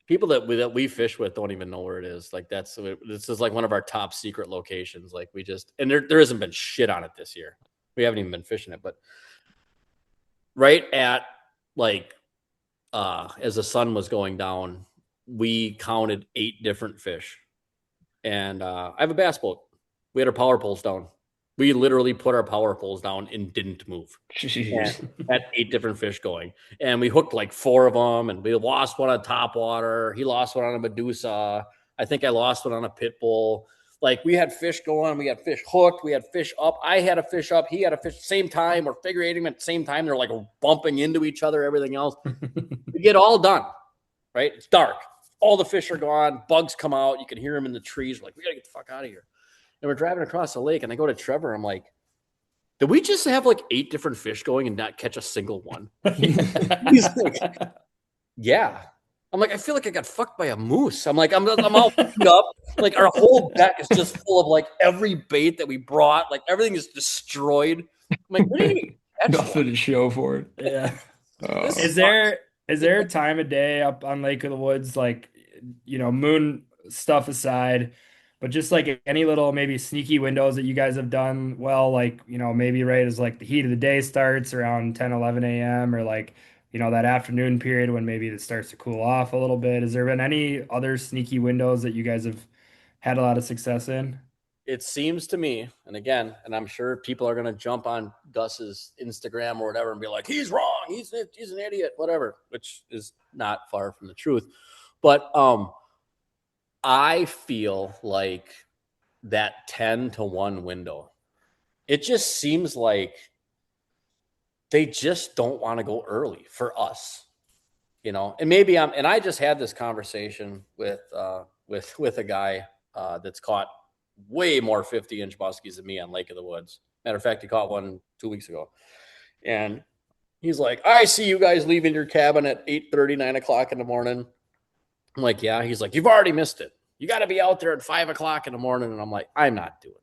People that we fish with don't even know where it is. Like this is like one of our top secret locations. Like and there hasn't been shit on it this year. We haven't even been fishing it, but right at as the sun was going down, we counted 8 different fish. And I have a bass boat. We had our power poles down. We literally put our power poles down and didn't move. And had 8 different fish going. And we hooked like 4 of them, and we lost one on top water. He lost one on a Medusa. I think I lost one on a pit bull. Like, we had fish going. We had fish hooked. We had fish up. I had a fish up. He had a fish same time. We're figure eighting at the same time. They're like bumping into each other, everything else. We get all done, right? It's dark. All the fish are gone. Bugs come out. You can hear them in the trees. We're like, we got to get the fuck out of here. And we're driving across the lake, and I go to Trevor. I'm like, did we just have like 8 different fish going and not catch a single one? He's like, yeah. I'm like, I feel like I got fucked by a moose. I'm like, I'm all up. Like, our whole deck is just full of like every bait that we brought. Like, everything is destroyed. I'm like, what do you mean? Nothing to show for it. Yeah. Oh. Is there a time of day up on Lake of the Woods, like, moon stuff aside, but just like any little maybe sneaky windows that you guys have done well, like, maybe right as like the heat of the day starts around 10, 11 a.m. or like, that afternoon period when maybe it starts to cool off a little bit. Has there been any other sneaky windows that you guys have had a lot of success in? It seems to me, and again, and I'm sure people are going to jump on Gus's Instagram or whatever and be like, he's wrong. He's an idiot, whatever, which is not far from the truth. But I feel like that 10-to-1 window, it just seems like they just don't want to go early for us, and maybe I just had this conversation with a guy that's caught way more 50-inch muskies than me on Lake of the Woods. Matter of fact, he caught one 2 weeks ago. And he's like, I see you guys leaving your cabin at 8:30, 9 o'clock in the morning. I'm like, yeah. He's like, you've already missed it. You got to be out there at 5 o'clock in the morning. And I'm like, I'm not doing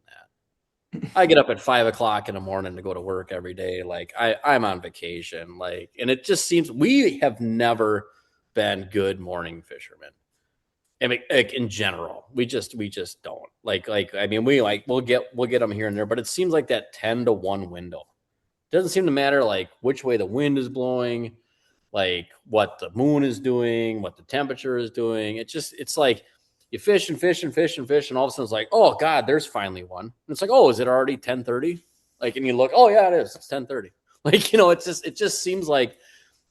that. I get up at 5 o'clock in the morning to go to work every day. Like, I'm on vacation. Like, and it just seems we have never been good morning fishermen. I mean, like, in general, we just don't like, I mean, we'll get them here and there, but it seems like that 10-to-1 window. It doesn't seem to matter like which way the wind is blowing, like what the moon is doing, what the temperature is doing. It's like you fish and fish and fish and fish. And all of a sudden it's like, oh God, there's finally one. And it's like, oh, is it already 10:30? Like, and you look, oh yeah, it is. It's 10:30. Like, it just seems like.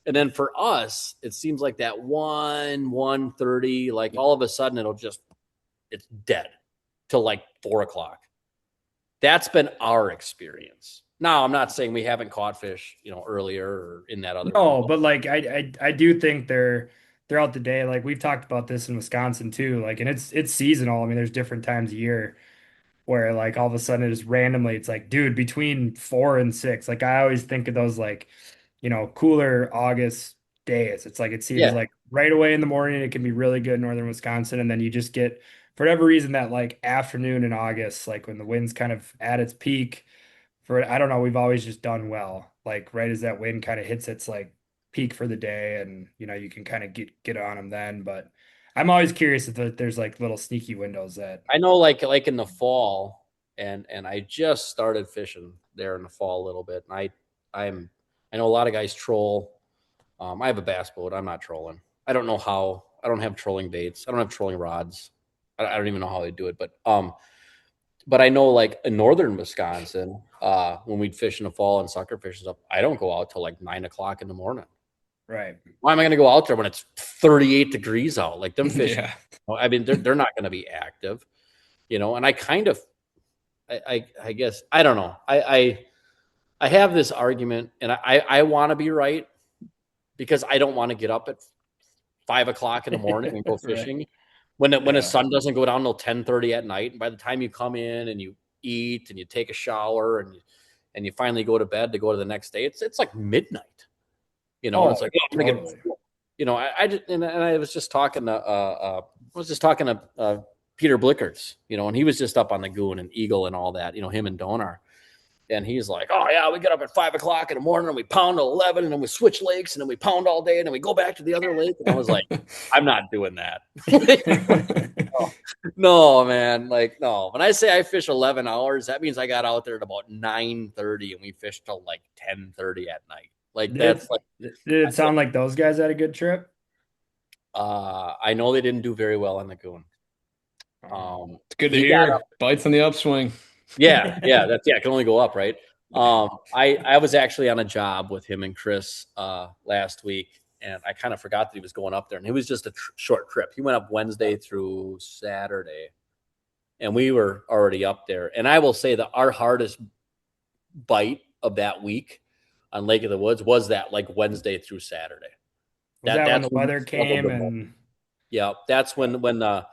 And then for us, it seems like that 1:30, like all of a sudden it'll just it's dead till like 4 o'clock. That's been our experience. Now, I'm not saying we haven't caught fish, earlier or in that other No, window. but like I do think they're throughout the day. Like we've talked about this in Wisconsin too. Like, and it's seasonal. I mean, there's different times a year where like all of a sudden it just randomly it's like, dude, between 4 and 6. Like I always think of those like, cooler August days. It's like it seems Yeah, like right away in the morning it can be really good in northern Wisconsin, and then you just get for whatever reason that like afternoon in August, like when the wind's kind of at its peak. For I don't know, we've always just done well. Like right as that wind kind of hits its like peak for the day, and you can kind of get on them then. But I'm always curious if there's like little sneaky windows that. I know, like in the fall, and I just started fishing there in the fall a little bit, and I know a lot of guys troll. I have a bass boat. I'm not trolling. I don't know how. I don't have trolling baits. I don't have trolling rods. I don't even know how they do it, but I know like in northern Wisconsin, when we'd fish in the fall and sucker fish and stuff, I don't go out till like 9 o'clock in the morning. Right. Why am I going to go out there when it's 38 degrees out? Like them fish, Yeah. I mean, they're not going to be active, and I kind of, I guess, I don't know. I have this argument and I want to be right because I don't want to get up at 5 o'clock in the morning and go Right. fishing when the Yeah. sun doesn't go down till 10:30 at night. And by the time you come in and you eat and you take a shower and you finally go to bed to go to the next day, it's like midnight. And Oh, it's like, oh, I'm gonna totally. get, I just and I was just talking to Peter Blickerts, and he was just up on the Goon and Eagle and all that, him and Donar. And he's like, oh, yeah, we get up at 5 o'clock in the morning and we pound till 11 and then we switch lakes and then we pound all day and then we go back to the other lake. And I was like, I'm not doing that. No, man. Like, no. When I say I fish 11 hours, that means I got out there at about 9:30 and we fished till like 10:30 at night. Like, that's like, Did it sound like those guys had a good trip? I know they didn't do very well on the Goon. It's good to He got hear. Bites on the upswing. Yeah, it can only go up, right? I was actually on a job with him and Chris last week, and I kind of forgot that he was going up there, and it was just a short trip. He went up Wednesday through Saturday, and we were already up there. And I will say that our hardest bite of that week on Lake of the Woods was that like Wednesday through Saturday. Was that when That's the when we weather struggled came the most. and Yeah, that's when the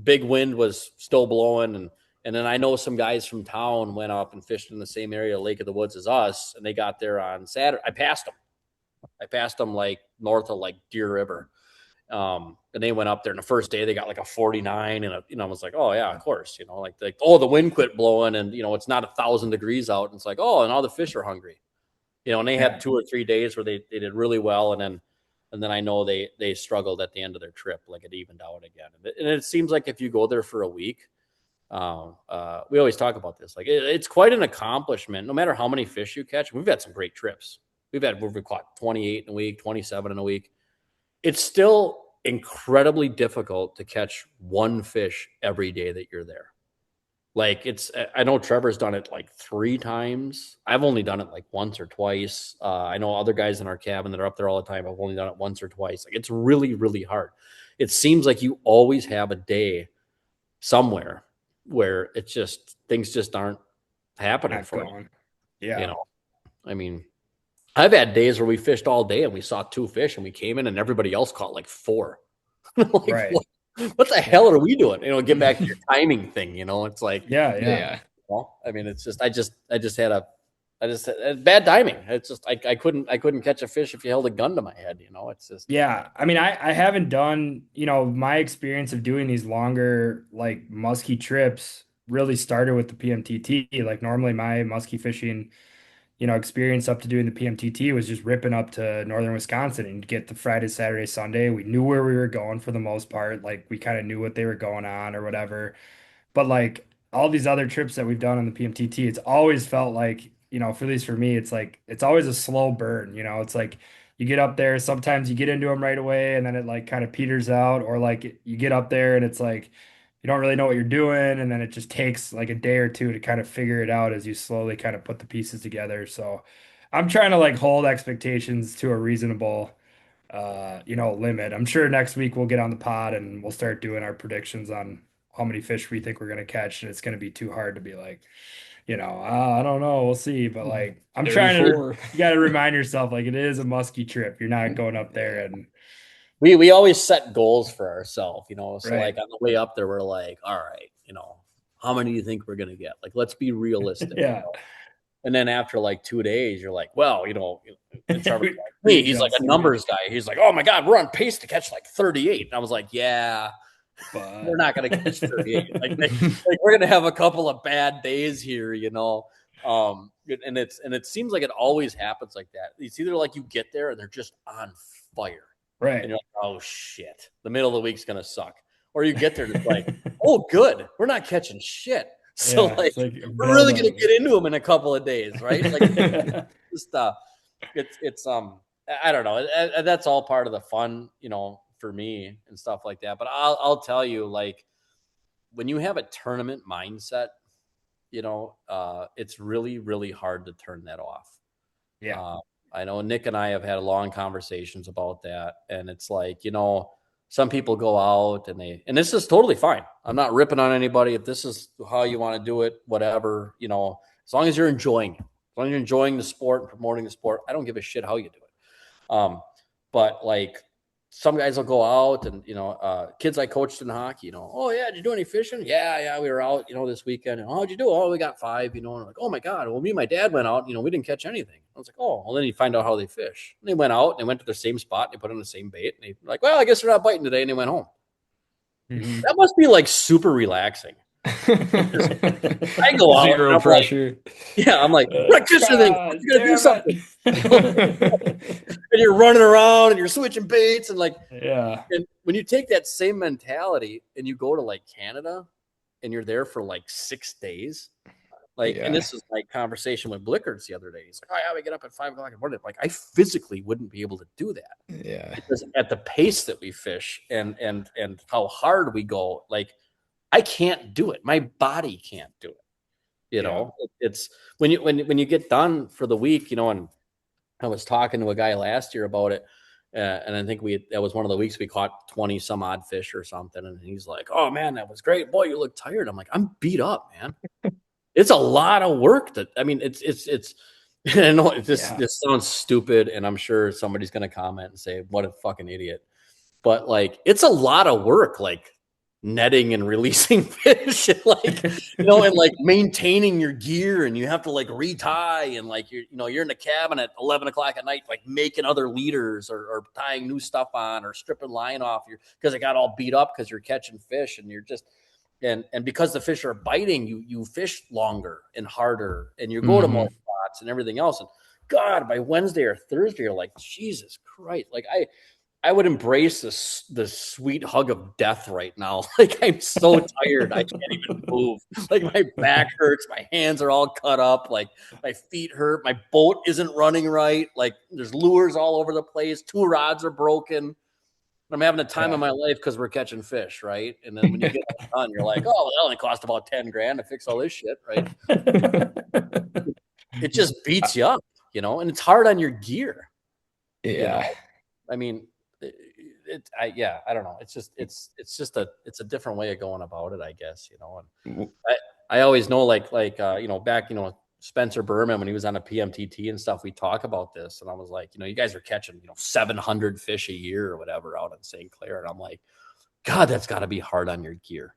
big wind was still blowing, and then I know some guys from town went up and fished in the same area, Lake of the Woods, as us, and they got there on Saturday. I passed them like north of like Deer River, and they went up there. And the first day they got like a 49, and I was like, oh yeah, of course, like oh, the wind quit blowing, and it's not 1,000 degrees out, and it's like, oh, and all the fish are hungry, and they had 2 or 3 days where they did really well, and then I know they struggled at the end of their trip, like it evened out again. And it seems like if you go there for a week, we always talk about this. Like it's quite an accomplishment, no matter how many fish you catch. We've had some great trips. We've caught 28 in a week, 27 in a week. It's still incredibly difficult to catch one fish every day that you're there. Like I know Trevor's done it like 3 times. I've only done it like once or twice. I know other guys in our cabin that are up there all the time. I've only done it once or twice. Like it's really, really hard. It seems like you always have a day somewhere where it's just things just aren't happening not for going? you. Yeah. I mean, I've had days where we fished all day and we saw 2 fish and we came in and everybody else caught like 4. Like, Right. what the hell are we doing? Get back to your timing thing. It's like, Yeah. I mean, it's just I just had bad timing. It's just I couldn't catch a fish if you held a gun to my head. It's just Yeah. I mean, I haven't done, my experience of doing these longer, like musky trips really started with the PMTT. Like normally my musky fishing, experience up to doing the PMTT was just ripping up to northern Wisconsin and get the Friday, Saturday, Sunday. We knew where we were going for the most part. Like we kind of knew what they were going on or whatever. But like all these other trips that we've done on the PMTT, it's always felt like, for at least for me, it's like it's always a slow burn. It's like you get up there, sometimes you get into them right away and then it like kind of peters out, or like you get up there and it's like you don't really know what you're doing, and then it just takes like a day or two to kind of figure it out as you slowly kind of put the pieces together. So I'm trying to like hold expectations to a reasonable limit. I'm sure next week we'll get on the pod and we'll start doing our predictions on how many fish we think we're going to catch. And it's going to be too hard to be like, I don't know. We'll see. But like, I'm trying to, 34. you got to remind yourself, like, it is a musky trip. You're not going up there and, We always set goals for ourselves, So right. like on the way up there, we're like, all right, how many do you think we're gonna get? Like, let's be realistic. Yeah. And then after like 2 days, you're like, well, it's already like We me. He's like a adjusted. numbers guy. He's like, oh my God, we're on pace to catch like 38. And I was like, yeah, But we're not gonna catch 38. Like we're gonna have a couple of bad days here, and it seems like it always happens like that. It's either like you get there and they're just on fire. right. And you're like, oh shit, the middle of the week's gonna suck. Or you get there and it's like, oh good, we're not catching shit. So Yeah, like it's like we're really gonna build get into them in a couple of days, right? Like up. just it's I don't know. That's all part of the fun, for me and stuff like that. But I'll tell you, like when you have a tournament mindset, it's really, really hard to turn that off. Yeah. I know Nick and I have had long conversations about that. And it's like, some people go out and this is totally fine. I'm not ripping on anybody. If this is how you want to do it, whatever, as long as you're enjoying it, as long as you're enjoying the sport and promoting the sport, I don't give a shit how you do it. But like some guys will go out and, kids I coached in hockey, oh yeah, did you do any fishing? Yeah, we were out, this weekend. And how'd you do? Oh, we got 5, and I'm like, oh my God. Well, me and my dad went out, we didn't catch anything. I was like, oh, well then you find out how they fish. And they went out and they went to the same spot and they put on the same bait. And they were like, well, I guess they're not biting today. And they went home. Mhm. That must be like super relaxing. I go out. Zero pressure. I'm like, we're not catching anything. You gotta do something. It. And you're running around and you're switching baits and like, Yeah. and when you take that same mentality and you go to like Canada and you're there for like 6 days, like, and this is like conversation with Blickards the other day. He's like, oh yeah, we get up at 5 o'clock in the morning. Like I physically wouldn't be able to do that. Yeah. Because at the pace that we fish and how hard we go, like I can't do it. My body can't do it. It's when you get done for the week, and I was talking to a guy last year about it. And I think that was one of the weeks we caught 20 some odd fish or something. And he's like, oh man, that was great. Boy, you look tired. I'm like, I'm beat up, man. It's a lot of work it's I know this sounds stupid. And I'm sure somebody's going to comment and say, what a fucking idiot. But like, it's a lot of work, like netting and releasing fish and like, and like maintaining your gear and you have to like retie and like, you're in the cabin at 11 o'clock at night, like making other leaders or tying new stuff on or stripping line off because it got all beat up because you're catching fish and you're just, and because the fish are biting, you fish longer and harder and you go to more spots and everything else. And God, by Wednesday or Thursday, you're like, Jesus Christ. Like I would embrace the sweet hug of death right now. Like I'm so tired. I can't even move. Like my back hurts. My hands are all cut up. Like my feet hurt. My boat isn't running right. Like there's lures all over the place. 2 rods are broken. I'm having the time of my life because we're catching fish, right? And then when you get done, you're like, oh, that only cost about 10 grand to fix all this shit, right? It just beats you up, and it's hard on your gear. Yeah. I mean, I don't know. It's just a different way of going about it, I guess, and I always know like, back, Spencer Berman, when he was on a PMTT and stuff, we talk about this. And I was like, you guys are catching, 700 fish a year or whatever out in St. Clair. And I'm like, God, that's gotta be hard on your gear.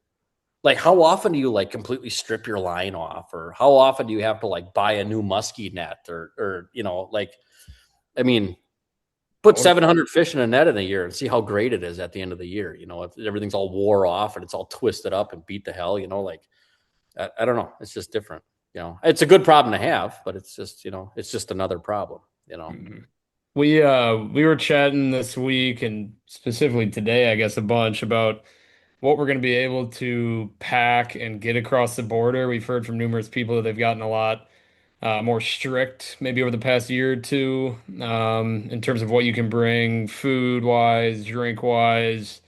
Like, how often do you like completely strip your line off? Or how often do you have to like buy a new musky net or like, I mean, put 700 fish in a net in a year and see how great it is at the end of the year. If everything's all wore off and it's all twisted up and beat to hell, like, I don't know. It's just different. It's a good problem to have, but it's just, it's just another problem, We were chatting this week and specifically today, I guess, a bunch about what we're going to be able to pack and get across the border. We've heard from numerous people that they've gotten a lot more strict maybe over the past year or two in terms of what you can bring food wise, drink wise.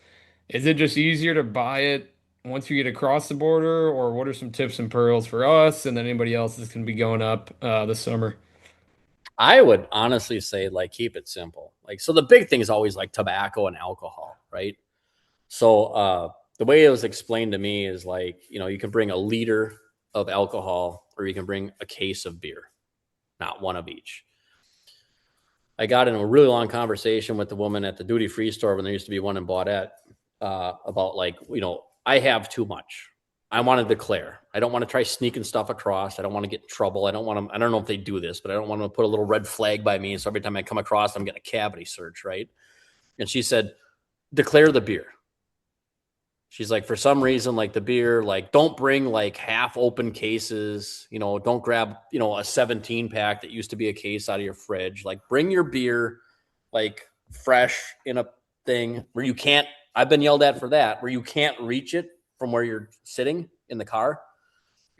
Is it just easier to buy it once you get across the border, or what are some tips and pearls for us and then anybody else that's going to be going up this summer? I would honestly say like keep it simple. Like so the big thing is always like tobacco and alcohol, right? So the way it was explained to me is like, you can bring a liter of alcohol or you can bring a case of beer, not one of each. I got in a really long conversation with the woman at the duty free store when there used to be one in Baudette about like, I have too much. I want to declare. I don't want to try sneaking stuff across. I don't want to get in trouble. I don't know if they do this, but I don't want to put a little red flag by me. So every time I come across, I'm getting a cavity search, right? And she said, declare the beer. She's like, for some reason, like the beer, like don't bring like half open cases, don't grab, a 17 pack that used to be a case out of your fridge. Like bring your beer like fresh in a thing where you can't, I've been yelled at for that, where you can't reach it from where you're sitting in the car,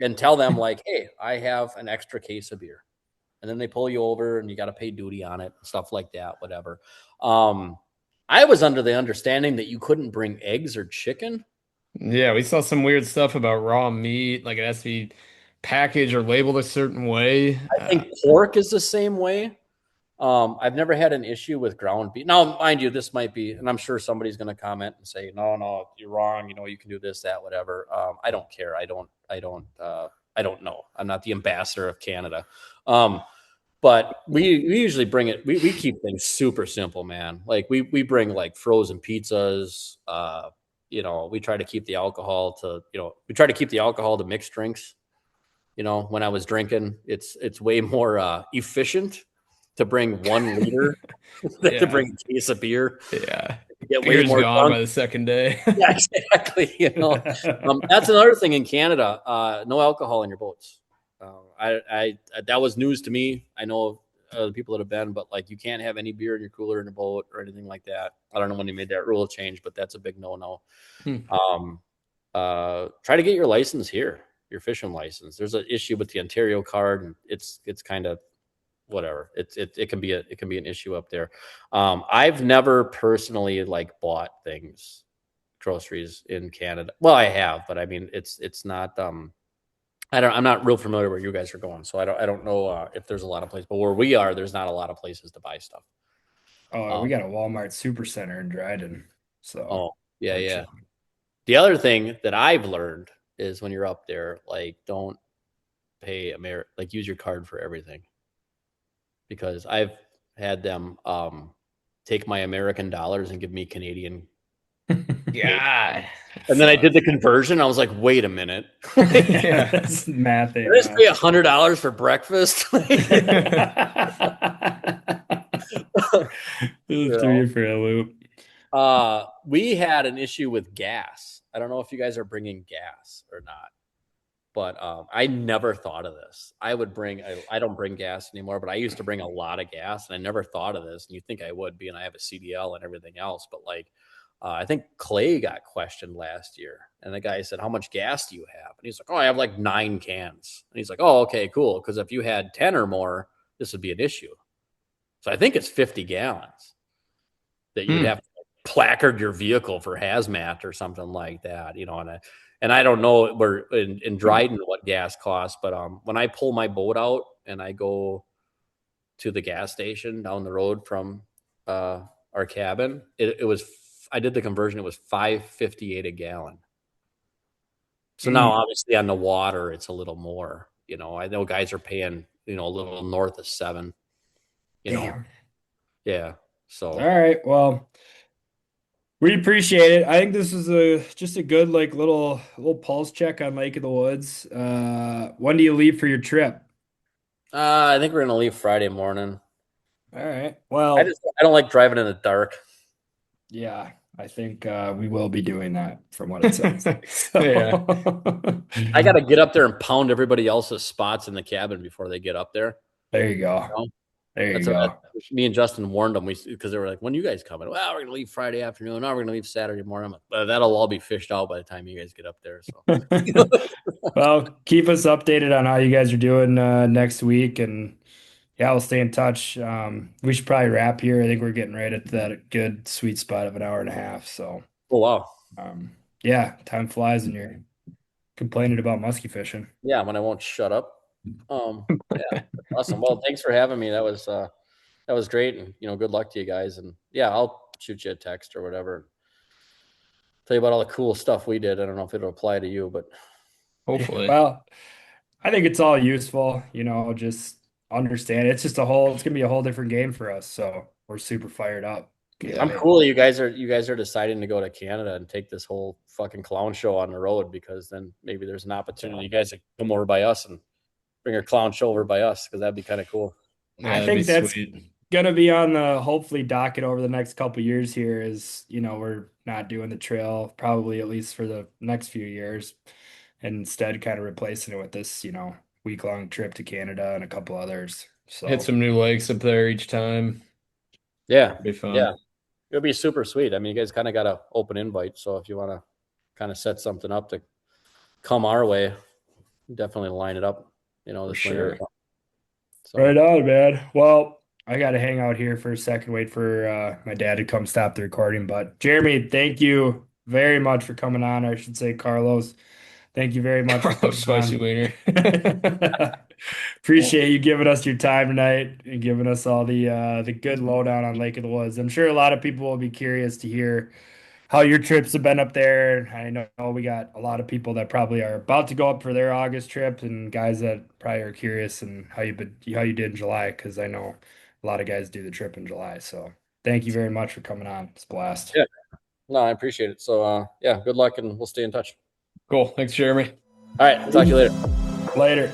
and tell them like, hey, I have an extra case of beer. And then they pull you over and you got to pay duty on it, stuff like that, whatever. I was under the understanding that you couldn't bring eggs or chicken. Yeah, we saw some weird stuff about raw meat, like it has to be packaged or labeled a certain way. I think pork is the same way. I've never had an issue with ground beef. Now, mind you, this might be, and I'm sure somebody's going to comment and say, no, you're wrong. You can do this, that, whatever. I don't care. I don't know. I'm not the ambassador of Canada. But we usually bring it. We keep things super simple, man. Like we bring like frozen pizzas. We try to keep the alcohol to mixed drinks. When I was drinking, it's way more efficient to bring 1 liter than to bring a case of beer. Yeah. Get way Beer's more gone drunk by the second day. Yeah, exactly. That's another thing in Canada. No alcohol in your boats. I that was news to me. I know the people that have been, but like you can't have any beer in your cooler in a boat or anything like that. I don't know when they made that rule change, but that's a big no. Try to get your license here, your fishing license. There's an issue with the Ontario card, and it's kind of whatever. It can be an issue up there. I've never personally like bought groceries in Canada. Well, I have, but I mean it's not I'm not real familiar where you guys are going, so I don't know if there's a lot of places, but where we are, there's not a lot of places to buy stuff. Oh, we got a Walmart Supercenter in Dryden. So yeah. The other thing that I've learned is when you're up there, like don't pay like use your card for everything. Because I've had them take my American dollars and give me Canadian. God. And then I did the conversion. I was like, wait a minute. That's math. Did I just pay $100 for breakfast? Threw you for a loop. We had an issue with gas. I don't know if you guys are bringing gas or not. But I never thought of this. I don't bring gas anymore, but I used to bring a lot of gas, and I never thought of this. And you think I would, being I have a CDL and everything else. But like, I think Clay got questioned last year, and the guy said, "How much gas do you have?" And he's like, "Oh, I have like 9 cans." And he's like, "Oh, okay, cool. Because if you had 10 or more, this would be an issue." So I think it's 50 gallons that you'd have to placard your vehicle for hazmat or something like that, and I don't know where in Dryden what gas costs, but when I pull my boat out and I go to the gas station down the road from our cabin, it was I did the conversion. It was $5.58 a gallon. So now obviously on the water it's a little more. I know guys are paying a little north of $7. Damn. Yeah. So all right, well. We appreciate it. I think this is just a good like little pulse check on Lake of the Woods. When do you leave for your trip? I think we're gonna leave Friday morning. All right. Well, I don't like driving in the dark. Yeah, I think we will be doing that from what it says. Yeah. I got to get up there and pound everybody else's spots in the cabin before they get up there. There you go. There you go. Me and Justin warned them because they were like, "When you guys coming?" Well, we're gonna leave Friday afternoon. Now we're gonna leave Saturday morning. That'll all be fished out by the time you guys get up there. So, well, keep us updated on how you guys are doing next week, and yeah, we'll stay in touch. We should probably wrap here. I think we're getting right at that good sweet spot of an hour and a half. So, oh wow, yeah, time flies, and you're complaining about musky fishing. Yeah, when I won't shut up. Yeah, awesome. Well, thanks for having me. That was great, and good luck to you guys. And yeah, I'll shoot you a text or whatever. Tell you about all the cool stuff we did. I don't know if it'll apply to you, but Hopefully. Well, I think it's all useful, just understand it's gonna be a whole different game for us. So we're super fired up. Yeah. I'm cool. You guys are deciding to go to Canada and take this whole fucking clown show on the road, because then maybe there's an opportunity you guys to come over by us and bring a clown show over by us, because that'd be kind of cool. Yeah, I that'd think be that's sweet. gonna be on the hopefully docket over the next couple years here is, we're not doing the trail probably at least for the next few years, and instead kind of replacing it with this, week-long trip to Canada and a couple others. So Hit some new lakes up there each time. Yeah, Be fun. yeah, it'll be super sweet. I mean, you guys kind of got an open invite, so if you want to kind of set something up to come our way, definitely line it up. This winter. sure. So, right on, man. Well, I got to hang out here for a second, wait for my dad to come stop the recording. But Jeremy, thank you very much for coming on. Or I should say, Carlos, thank you very much for Carlos coming Spicy on. Wiener. Appreciate you giving us your time tonight and giving us all the good lowdown on Lake of the Woods. I'm sure a lot of people will be curious to hear how your trips have been up there. I know we got a lot of people that probably are about to go up for their August trip, and guys that probably are curious and how you did in July, because I know a lot of guys do the trip in July. So thank you very much for coming on. It's a blast. yeah, no, I appreciate it. So, yeah, good luck, and we'll stay in touch. Cool. Thanks, Jeremy. All right, talk to you later. Later.